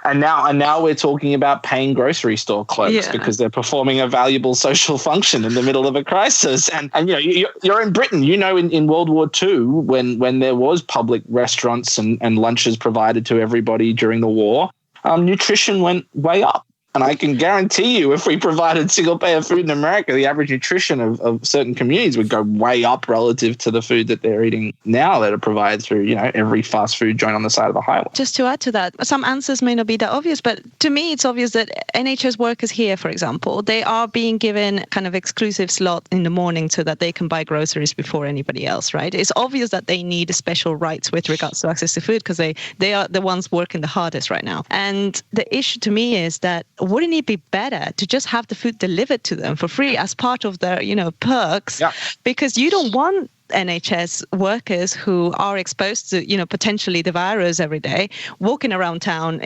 And now we're talking about paying grocery store clerks because they're performing a valuable social function in the middle of a crisis. And you're in Britain, in World War II when there was public restaurants and lunches provided to everybody during the war, nutrition went way up. And I can guarantee you, if we provided single-payer food in America, the average nutrition of certain communities would go way up relative to the food that they're eating now that are provided through, every fast food joint on the side of the highway. Just to add to that, some answers may not be that obvious, but to me, it's obvious that NHS workers here, for example, they are being given kind of exclusive slot in the morning so that they can buy groceries before anybody else, right? It's obvious that they need special rights with regards to access to food because they are the ones working the hardest right now. And the issue to me is that wouldn't it be better to just have the food delivered to them for free as part of their, perks? Yeah. Because you don't want NHS workers who are exposed to, potentially the virus every day, walking around town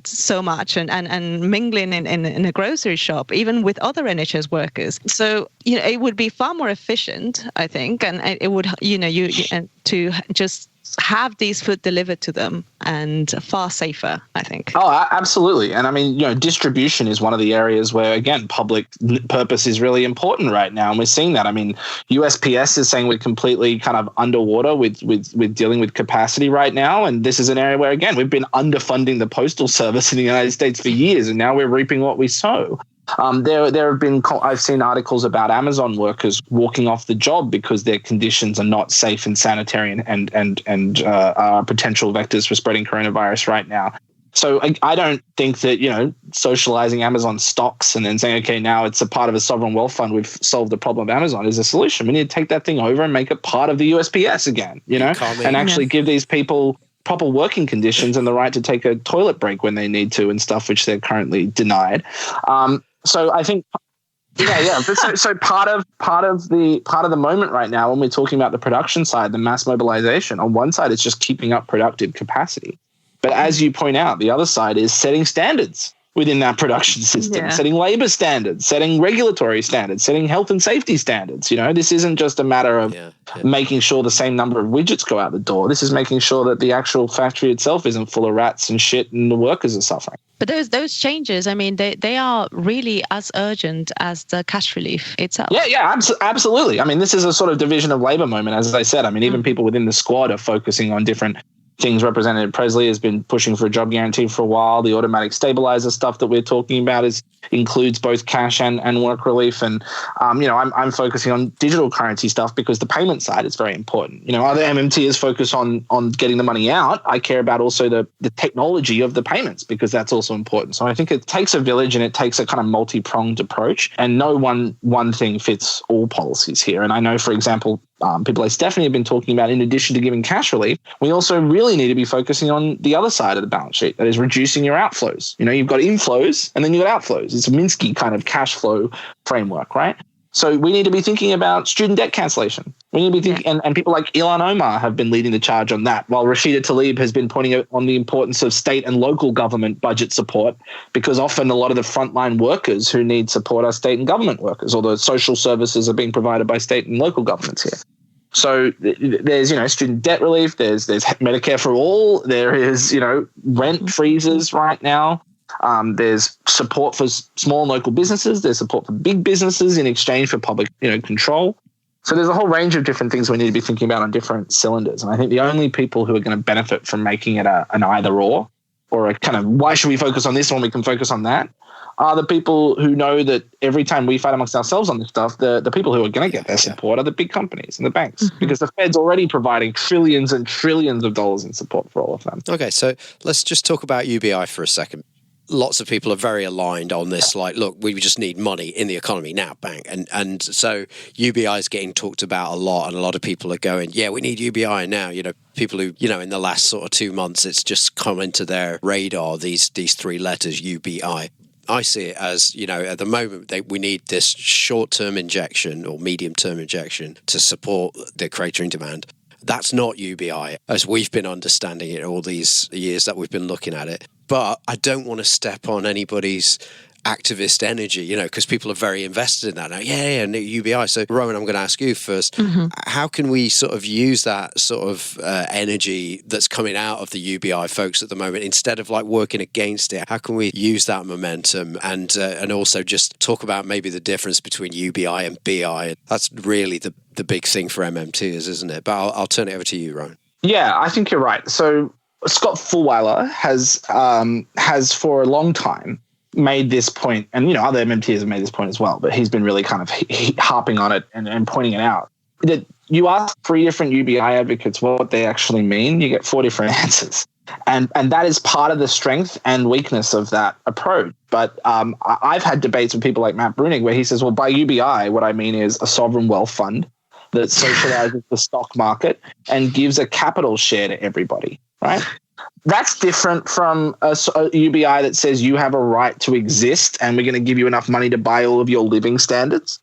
so much and mingling in a grocery shop, even with other NHS workers. So, it would be far more efficient, I think, and it would, to just have these food delivered to them and far safer, I think. Oh, absolutely. And I mean, distribution is one of the areas where, again, public purpose is really important right now. And we're seeing that. I mean, USPS is saying we're completely kind of underwater with dealing with capacity right now. And this is an area where, again, we've been underfunding the postal service in the United States for years, and now we're reaping what we sow. There have been, I've seen articles about Amazon workers walking off the job because their conditions are not safe and sanitary and are potential vectors for spreading coronavirus right now. So I don't think that, socializing Amazon stocks and then saying, okay, now it's a part of a sovereign wealth fund, we've solved the problem of Amazon is a solution. We need to take that thing over and make it part of the USPS again, and actually give these people proper working conditions and the right to take a toilet break when they need to and stuff, which they're currently denied. So I think, So part of the moment right now, when we're talking about the production side, the mass mobilization, on one side, it's just keeping up productive capacity. But as you point out, the other side is setting standards within that production system, setting labor standards, setting regulatory standards, setting health and safety standards. This isn't just a matter of making sure the same number of widgets go out the door. This is making sure that the actual factory itself isn't full of rats and shit and the workers are suffering. But those changes, I mean, they are really as urgent as the cash relief itself. Yeah, absolutely. I mean, this is a sort of division of labor moment, as I said. I mean, even people within the squad are focusing on different things. Representative Presley has been pushing for a job guarantee for a while. The automatic stabilizer stuff that we're talking about includes both cash and work relief. And, I'm focusing on digital currency stuff because the payment side is very important. Other MMTers focus on getting the money out. I care about also the technology of the payments because that's also important. So I think it takes a village and it takes a kind of multi-pronged approach, and no one thing fits all policies here. And I know, for example, people like Stephanie have been talking about, in addition to giving cash relief, we also really need to be focusing on the other side of the balance sheet, that is reducing your outflows. You've got inflows and then you've got outflows. It's a Minsky kind of cash flow framework, right? So we need to be thinking about student debt cancellation. We need to be thinking, and people like Ilhan Omar have been leading the charge on that, while Rashida Tlaib has been pointing out on the importance of state and local government budget support, because often a lot of the frontline workers who need support are state and government workers, or the social services are being provided by state and local governments here. So there's, student debt relief, there's Medicare for all, there is, rent freezes right now. There's support for small and local businesses. There's support for big businesses in exchange for public, control. So there's a whole range of different things we need to be thinking about on different cylinders. And I think the only people who are going to benefit from making it an either or a kind of, why should we focus on this when we can focus on that, are the people who know that every time we fight amongst ourselves on this stuff, the people who are going to get their support are the big companies and the banks, because the Fed's already providing trillions and trillions of dollars in support for all of them. Okay, so let's just talk about UBI for a second. Lots of people are very aligned on this, like, look, we just need money in the economy now, bang. And so UBI is getting talked about a lot, and a lot of people are going, yeah, we need UBI now. People who, in the last sort of 2 months, it's just come into their radar, these three letters, UBI. I see it as, at the moment, we need this short-term injection or medium-term injection to support the cratering demand. That's not UBI, as we've been understanding it all these years that we've been looking at it. But I don't want to step on anybody's activist energy, because people are very invested in that now. Yeah, UBI. So, Rohan, I'm going to ask you first. How can we sort of use that sort of energy that's coming out of the UBI folks at the moment, instead of like working against it? How can we use that momentum and also just talk about maybe the difference between UBI and BI? That's really the big thing for MMTers, isn't it? But I'll turn it over to you, Rohan. Yeah, I think you're right. So Scott Fulwiler has for a long time made this point, and other MMTs have made this point as well, but he's been really kind of harping on it and pointing it out, that you ask 3 different UBI advocates what they actually mean, you get 4 different answers. And that is part of the strength and weakness of that approach. But I've had debates with people like Matt Bruning where he says, well, by UBI, what I mean is a sovereign wealth fund that socializes the stock market and gives a capital share to everybody, right? That's different from a UBI that says you have a right to exist and we're going to give you enough money to buy all of your living standards.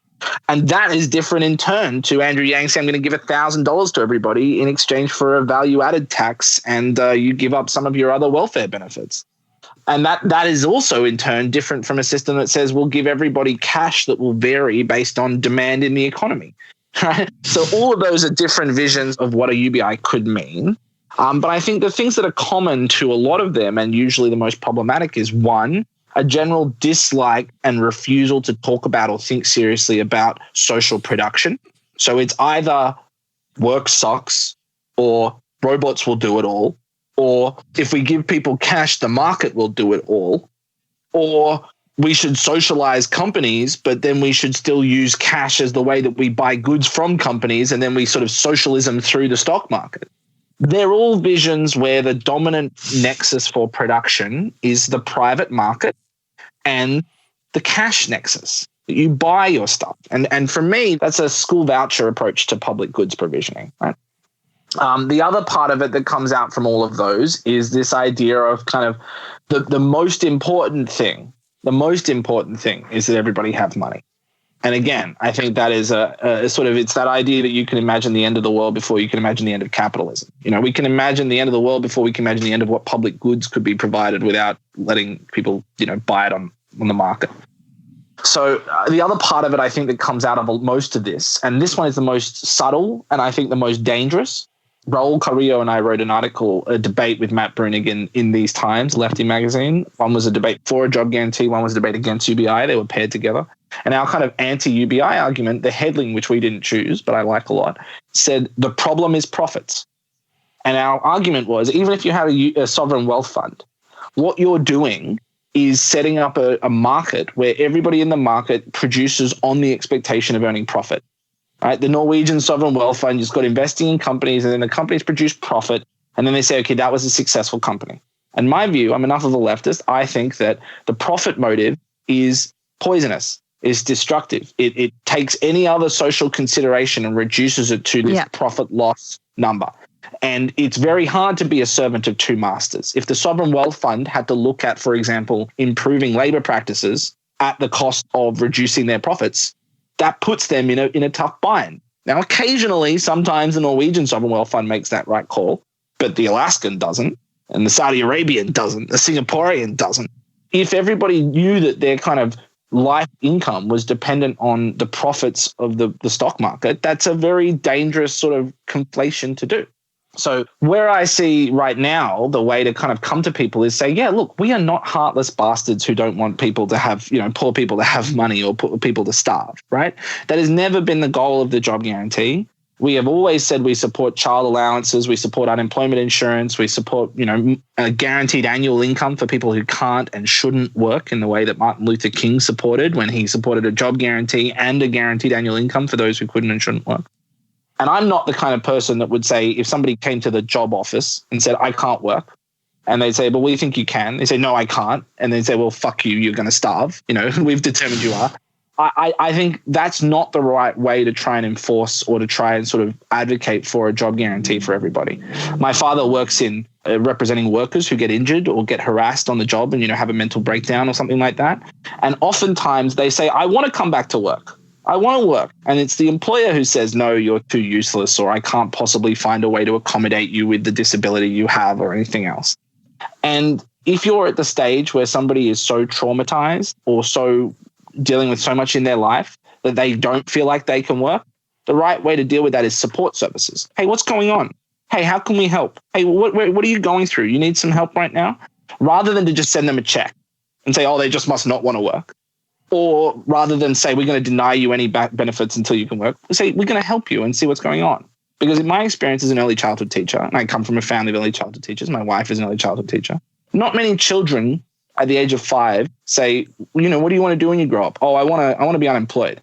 And that is different in turn to Andrew Yang saying, I'm going to give $1,000 to everybody in exchange for a value-added tax, and you give up some of your other welfare benefits. And that is also in turn different from a system that says we'll give everybody cash that will vary based on demand in the economy. Right? So all of those are different visions of what a UBI could mean. But I think the things that are common to a lot of them, and usually the most problematic, is one, a general dislike and refusal to talk about or think seriously about social production. So it's either work sucks, or robots will do it all, or if we give people cash, the market will do it all, or we should socialize companies, but then we should still use cash as the way that we buy goods from companies, and then we sort of socialism through the stock market. They're all visions where the dominant nexus for production is the private market and the cash nexus. You buy your stuff. And for me, that's a school voucher approach to public goods provisioning, right? The other part of it that comes out from all of those is this idea of kind of the most important thing. The most important thing is that everybody have money. And again, I think that is a sort of, it's that idea that you can imagine the end of the world before you can imagine the end of capitalism. You know, we can imagine the end of the world before we can imagine the end of what public goods could be provided without letting people, buy it on the market. So the other part of it, I think, that comes out of most of this, and this one is the most subtle and I think the most dangerous. Raul Carrillo and I wrote an article, a debate with Matt Brunigan in These Times, Lefty magazine. One was a debate for a job guarantee. One was a debate against UBI. They were paired together. And our kind of anti-UBI argument, the headline, which we didn't choose, but I like a lot, said the problem is profits. And our argument was, even if you have a sovereign wealth fund, what you're doing is setting up a market where everybody in the market produces on the expectation of earning profit. Right? The Norwegian sovereign wealth fund just got investing in companies, and then the companies produce profit, and then they say, okay, that was a successful company. And my view, I'm enough of a leftist, I think that the profit motive is poisonous, is destructive. It takes any other social consideration and reduces it to this profit loss number. And it's very hard to be a servant of two masters. If the sovereign wealth fund had to look at, for example, improving labor practices at the cost of reducing their profits, that puts them in a tough bind. Now, occasionally, sometimes the Norwegian sovereign wealth fund makes that right call, but the Alaskan doesn't, and the Saudi Arabian doesn't, the Singaporean doesn't. If everybody knew that their kind of life income was dependent on the profits of the stock market, that's a very dangerous sort of conflation to do. So where I see right now the way to kind of come to people is say, yeah, look, we are not heartless bastards who don't want people to have, poor people to have money or poor people to starve, right? That has never been the goal of the job guarantee. We have always said we support child allowances, we support unemployment insurance, we support, a guaranteed annual income for people who can't and shouldn't work in the way that Martin Luther King supported when he supported a job guarantee and a guaranteed annual income for those who couldn't and shouldn't work. And I'm not the kind of person that would say, if somebody came to the job office and said, I can't work, and they'd say, but we think you can. They say, no, I can't. And they'd say, well, fuck you, you're going to starve. We've determined you are. I think that's not the right way to try and enforce or to try and sort of advocate for a job guarantee for everybody. My father works in representing workers who get injured or get harassed on the job and, have a mental breakdown or something like that. And oftentimes they say, I want to come back to work. I want to work. And it's the employer who says, no, you're too useless, or I can't possibly find a way to accommodate you with the disability you have or anything else. And if you're at the stage where somebody is so traumatized or so dealing with so much in their life that they don't feel like they can work, the right way to deal with that is support services. Hey, what's going on? Hey, how can we help? Hey, what are you going through? You need some help right now? Rather than to just send them a check and say, oh, they just must not want to work. Or rather than say, we're going to deny you any benefits until you can work, we say, we're going to help you and see what's going on. Because in my experience as an early childhood teacher, and I come from a family of early childhood teachers, my wife is an early childhood teacher, not many children at the age of 5 say, what do you want to do when you grow up? Oh, I want to be unemployed.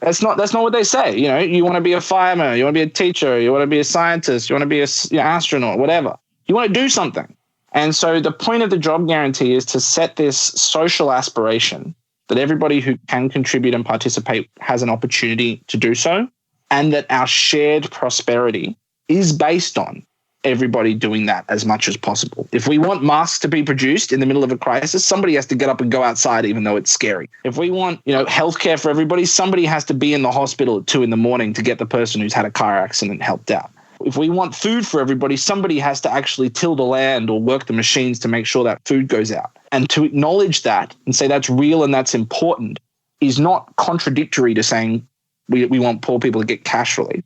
That's not what they say. You want to be a fireman, you want to be a teacher, you want to be a scientist, you want to be an astronaut, whatever. You want to do something. And so the point of the job guarantee is to set this social aspiration that everybody who can contribute and participate has an opportunity to do so, and that our shared prosperity is based on everybody doing that as much as possible. If we want masks to be produced in the middle of a crisis, somebody has to get up and go outside even though it's scary. If we want, healthcare for everybody, somebody has to be in the hospital at 2 a.m. to get the person who's had a car accident helped out. If we want food for everybody, somebody has to actually till the land or work the machines to make sure that food goes out. And to acknowledge that and say that's real and that's important is not contradictory to saying we want poor people to get cash relief.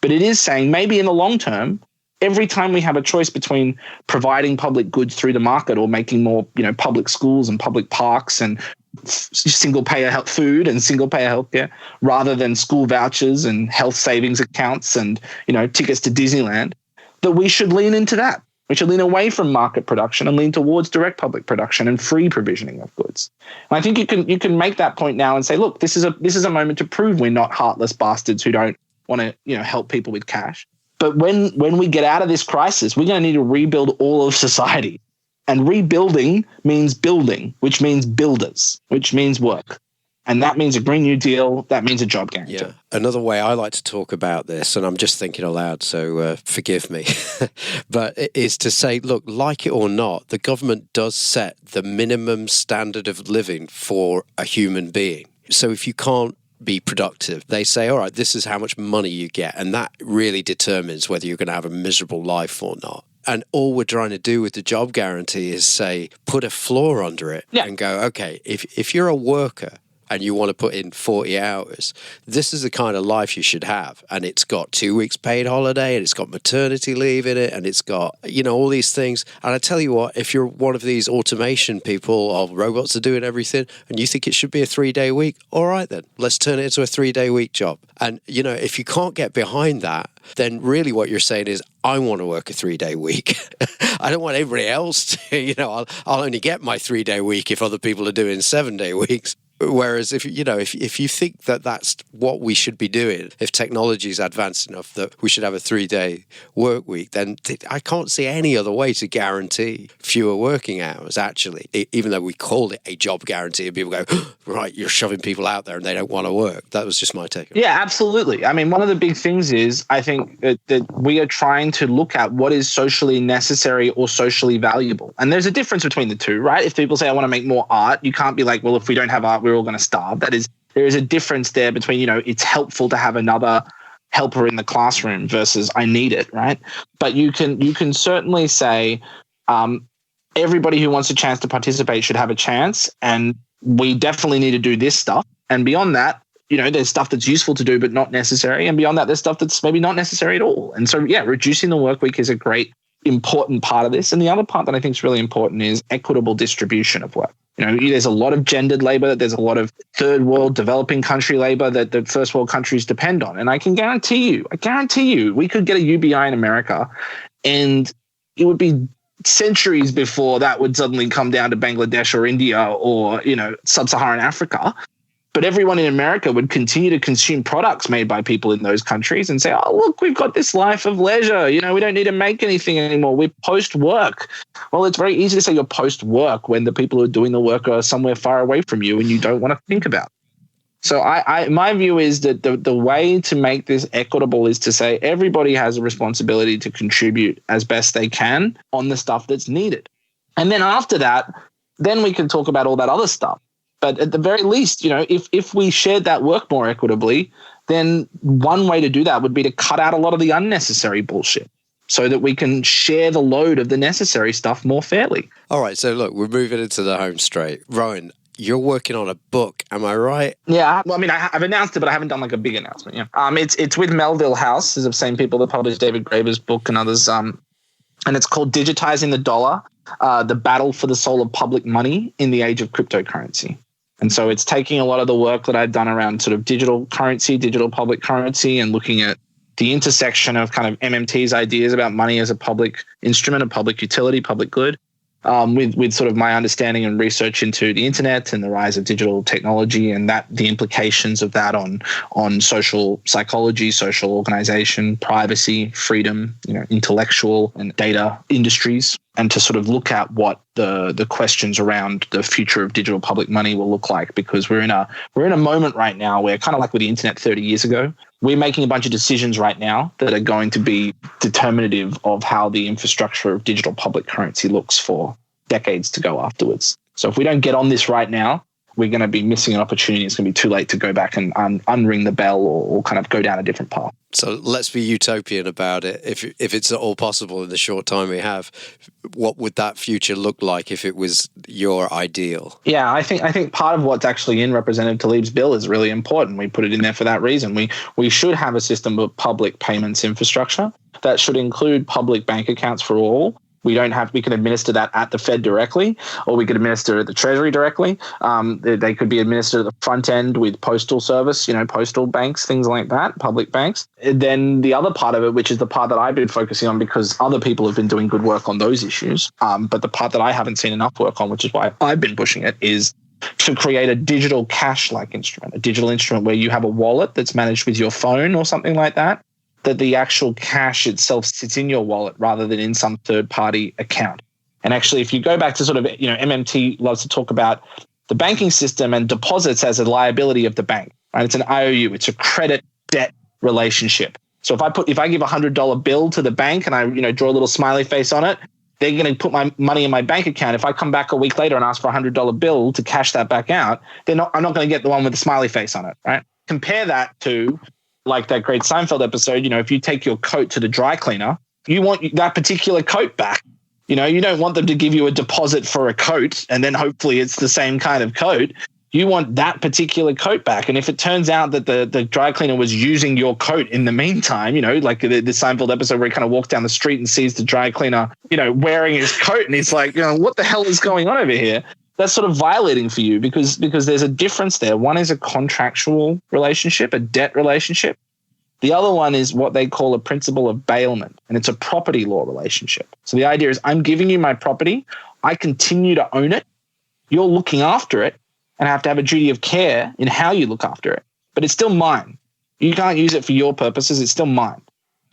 But it is saying maybe in the long term, Every time we have a choice between providing public goods through the market or making more, public schools and public parks and single-payer health food and single-payer healthcare, rather than school vouchers and health savings accounts and, tickets to Disneyland, that we should lean into that. We should lean away from market production and lean towards direct public production and free provisioning of goods. And I think you can make that point now and say, look, this is a moment to prove we're not heartless bastards who don't want to, help people with cash. But when we get out of this crisis, we're going to need to rebuild all of society. And rebuilding means building, which means builders, which means work. And that means a Green New Deal. That means a job guarantee. Yeah. Another way I like to talk about this, and I'm just thinking aloud, so forgive me, but it is to say, look, like it or not, the government does set the minimum standard of living for a human being. So if you can't be productive, they say, all right, this is how much money you get. And that really determines whether you're going to have a miserable life or not. And all we're trying to do with the job guarantee is say, put a floor under it and go, okay, if you're a worker and you want to put in 40 hours, this is the kind of life you should have. And it's got 2 weeks paid holiday, and it's got maternity leave in it, and it's got, all these things. And I tell you what, if you're one of these automation people, of robots are doing everything, and you think it should be a 3-day week, all right then, let's turn it into a 3-day week job. And, if you can't get behind that, then really what you're saying is, I want to work a 3-day week. I don't want everybody else to, I'll only get my 3-day week if other people are doing 7-day weeks. Whereas if you think that that's what we should be doing, if technology is advanced enough that we should have a 3-day work week, then I can't see any other way to guarantee fewer working hours, actually, even though we call it a job guarantee and people go, right, you're shoving people out there and they don't want to work. That was just my take. Yeah, absolutely. I mean, one of the big things is I think that we are trying to look at what is socially necessary or socially valuable. And there's a difference between the two, right? If people say, I want to make more art, you can't be like, well, if we don't have art, we're all going to starve. There is a difference there between, it's helpful to have another helper in the classroom versus I need it, right? But you can certainly say everybody who wants a chance to participate should have a chance, and we definitely need to do this stuff. And beyond that, there's stuff that's useful to do but not necessary, and beyond that, there's stuff that's maybe not necessary at all. And so, reducing the work week is a great, important part of this. And the other part that I think is really important is equitable distribution of work. There's a lot of gendered labor. There's a lot of third world developing country labor that the first world countries depend on. And I guarantee you, we could get a UBI in America and it would be centuries before that would suddenly come down to Bangladesh or India or, sub-Saharan Africa. But everyone in America would continue to consume products made by people in those countries and say, oh, look, we've got this life of leisure. We don't need to make anything anymore. We're post-work. Well, it's very easy to say you're post-work when the people who are doing the work are somewhere far away from you and you don't want to think about it. So my view is that the way to make this equitable is to say everybody has a responsibility to contribute as best they can on the stuff that's needed. And then after that, then we can talk about all that other stuff. But at the very least, if we shared that work more equitably, then one way to do that would be to cut out a lot of the unnecessary bullshit so that we can share the load of the necessary stuff more fairly. All right. So look, we're moving into the home straight. Rohan, you're working on a book. Am I right? Yeah. Well, I mean, I've announced it, but I haven't done like a big announcement. Yeah. It's with Melville House, is the same people that published David Graeber's book and others. And it's called Digitizing the Dollar, the Battle for the Soul of Public Money in the Age of Cryptocurrency. And so it's taking a lot of the work that I've done around sort of digital currency, digital public currency, and looking at the intersection of kind of MMT's ideas about money as a public instrument, a public utility, public good, with sort of my understanding and research into the internet and the rise of digital technology and the implications of that on social psychology, social organization, privacy, freedom, intellectual and data industries, and to sort of look at what the questions around the future of digital public money will look like, because we're in a moment right now where, kind of like with the internet 30 years ago, we're making a bunch of decisions right now that are going to be determinative of how the infrastructure of digital public currency looks for decades to go afterwards. So if we don't get on this right now, we're going to be missing an opportunity. It's going to be too late to go back and unring the bell or kind of go down a different path. So let's be utopian about it. If it's at all possible in the short time we have, what would that future look like if it was your ideal? Yeah, I think part of what's actually in Representative Tlaib's bill is really important. We put it in there for that reason. We should have a system of public payments infrastructure that should include public bank accounts for all. We can administer that at the Fed directly, or we could administer it at the Treasury directly. They could be administered at the front end with postal service, postal banks, things like that, public banks. And then the other part of it, which is the part that I've been focusing on because other people have been doing good work on those issues, but the part that I haven't seen enough work on, which is why I've been pushing it, is to create a digital cash-like instrument, a digital instrument where you have a wallet that's managed with your phone or something like that the actual cash itself sits in your wallet rather than in some third-party account. And actually, if you go back to sort of, MMT loves to talk about the banking system and deposits as a liability of the bank, right? It's an IOU. It's a credit debt relationship. So if I give $100 bill to the bank and I, draw a little smiley face on it, they're going to put my money in my bank account. If I come back a week later and ask for a $100 bill to cash that back out, I'm not going to get the one with the smiley face on it, right? Compare that to like that great Seinfeld episode, if you take your coat to the dry cleaner, you want that particular coat back. You don't want them to give you a deposit for a coat and then hopefully it's the same kind of coat. You want that particular coat back. And if it turns out that the dry cleaner was using your coat in the meantime, like the Seinfeld episode where he kind of walks down the street and sees the dry cleaner, wearing his coat and he's like, what the hell is going on over here? That's sort of violating for you because there's a difference there. One is a contractual relationship, a debt relationship. The other one is what they call a principle of bailment, and it's a property law relationship. So the idea is I'm giving you my property. I continue to own it. You're looking after it, and I have to have a duty of care in how you look after it. But it's still mine. You can't use it for your purposes. It's still mine.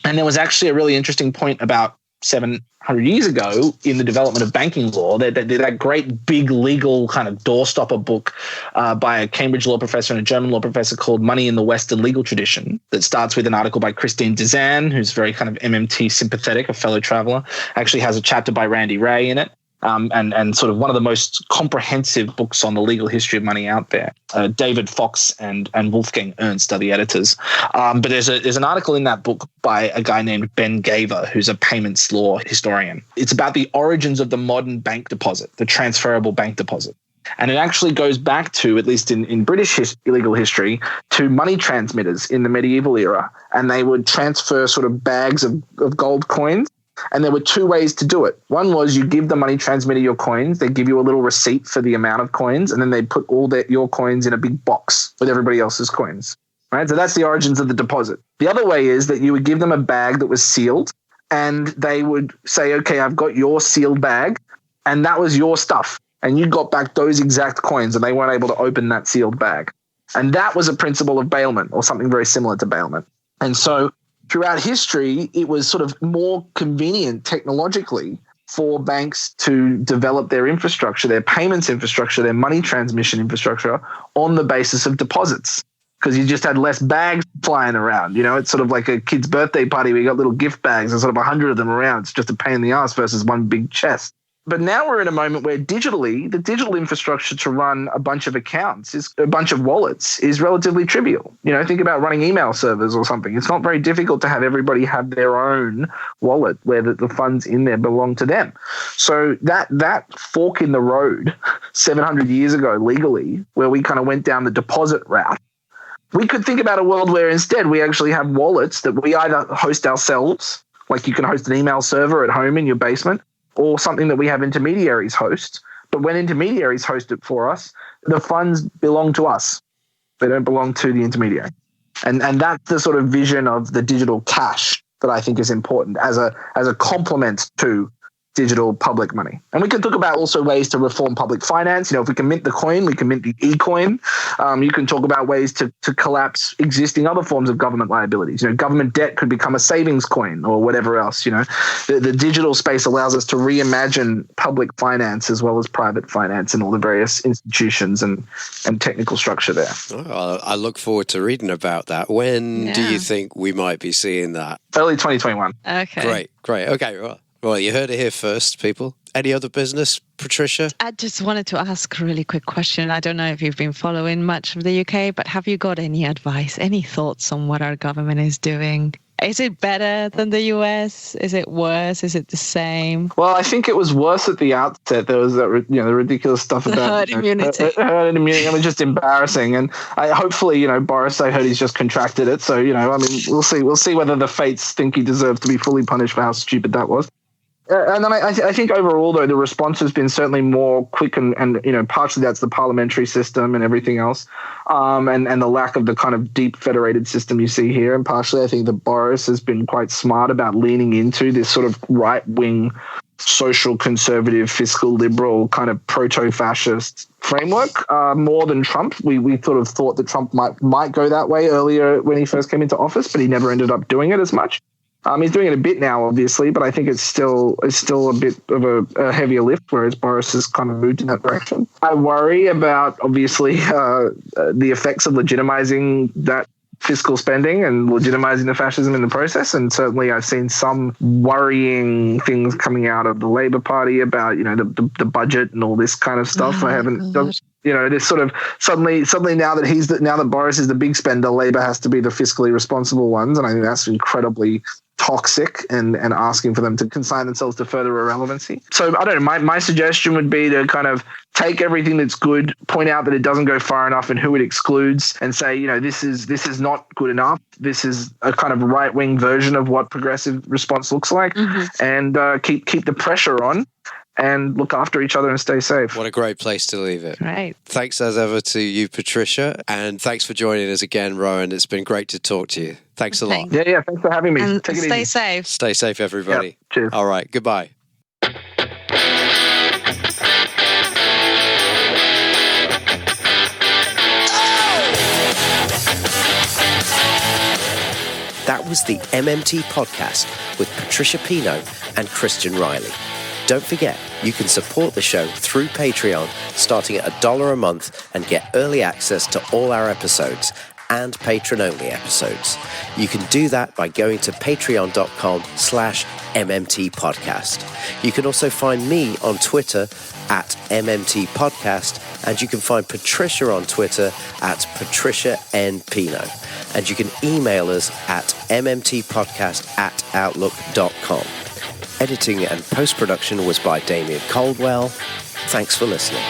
And there was actually a really interesting point about 700 years ago in the development of banking law. They did that great big legal kind of doorstopper book by a Cambridge law professor and a German law professor called Money in the Western Legal Tradition that starts with an article by Christine Dizan, who's very kind of MMT sympathetic, a fellow traveler, actually has a chapter by Randy Ray in it. And sort of one of the most comprehensive books on the legal history of money out there. David Fox and Wolfgang Ernst are the editors. But there's an article in that book by a guy named Ben Gaver, who's a payments law historian. It's about the origins of the modern bank deposit, the transferable bank deposit. And it actually goes back to, at least in British legal history, to money transmitters in the medieval era. And they would transfer sort of bags of gold coins. And there were two ways to do it. One was you give the money transmitter your coins. They give you a little receipt for the amount of coins, and then they put all your coins in a big box with everybody else's coins. Right? So that's the origins of the deposit. The other way is that you would give them a bag that was sealed, and they would say, okay, I've got your sealed bag, and that was your stuff. And you got back those exact coins, and they weren't able to open that sealed bag. And that was a principle of bailment, or something very similar to bailment. And so throughout history, it was sort of more convenient technologically for banks to develop their infrastructure, their payments infrastructure, their money transmission infrastructure on the basis of deposits, because you just had less bags flying around. It's sort of like a kid's birthday party where you got little gift bags and sort of 100 of them around. It's just a pain in the ass versus one big chest. But now we're in a moment where digitally, the digital infrastructure to run a bunch of accounts, a bunch of wallets, is relatively trivial. Think about running email servers or something. It's not very difficult to have everybody have their own wallet where the funds in there belong to them. So that fork in the road 700 years ago legally, where we kind of went down the deposit route, we could think about a world where instead we actually have wallets that we either host ourselves, like you can host an email server at home in your basement, or something that we have intermediaries host. But when intermediaries host it for us, the funds belong to us. They don't belong to the intermediary. And that's the sort of vision of the digital cash that I think is important as a complement to digital public money. And we can talk about also ways to reform public finance. If we can mint the coin, we can mint the e-coin. You can talk about ways to collapse existing other forms of government liabilities. Government debt could become a savings coin or whatever else. The digital space allows us to reimagine public finance as well as private finance and all the various institutions and technical structure there. Oh, I look forward to reading about that. When do you think we might be seeing that? Early 2021. Okay. Great. Okay. Well, you heard it here first, people. Any other business, Patricia? I just wanted to ask a really quick question. I don't know if you've been following much of the UK, but have you got any advice, any thoughts on what our government is doing? Is it better than the US? Is it worse? Is it the same? Well, I think it was worse at the outset. There was that, the ridiculous stuff about herd immunity. Herd immunity. I mean, just embarrassing. And hopefully, Boris, I heard he's just contracted it. So, we'll see. We'll see whether the fates think he deserves to be fully punished for how stupid that was. And then I think overall, though, the response has been certainly more quick and partially that's the parliamentary system and everything else, and the lack of the kind of deep federated system you see here. And partially, I think that Boris has been quite smart about leaning into this sort of right-wing, social conservative, fiscal liberal kind of proto-fascist framework more than Trump. We sort of thought that Trump might go that way earlier when he first came into office, but he never ended up doing it as much. He's doing it a bit now, obviously, but I think it's still a bit of a heavier lift, whereas Boris has kind of moved in that direction. I worry about, obviously, the effects of legitimizing that fiscal spending and legitimizing the fascism in the process. And certainly I've seen some worrying things coming out of the Labour Party about, the budget and all this kind of stuff. I haven't done. This sort of suddenly now that Boris is the big spender, Labour has to be the fiscally responsible ones, and I think that's incredibly toxic and asking for them to consign themselves to further irrelevancy. So I don't know. My suggestion would be to kind of take everything that's good, point out that it doesn't go far enough and who it excludes, and say, this is not good enough. This is a kind of right-wing version of what progressive response looks like, and keep the pressure on. And look after each other and stay safe. What a great place to leave it. Right. Thanks as ever to you, Patricia. And thanks for joining us again, Rohan. It's been great to talk to you. Thanks a lot. Yeah. Thanks for having me. And Take it stay easy. safe. Stay safe, everybody. Yep. Cheers. All right. Goodbye. That was the MMT podcast with Patricia Pino and Christian Riley. Don't forget, you can support the show through Patreon, starting at $1 a month, and get early access to all our episodes and patron-only episodes. You can do that by going to patreon.com/MMT podcast. You can also find me on Twitter at MMT podcast, and you can find Patricia on Twitter at Patricia N. Pino. And you can email us at mmtpodcast@outlook.com. Editing and post-production was by Damien Caldwell. Thanks for listening.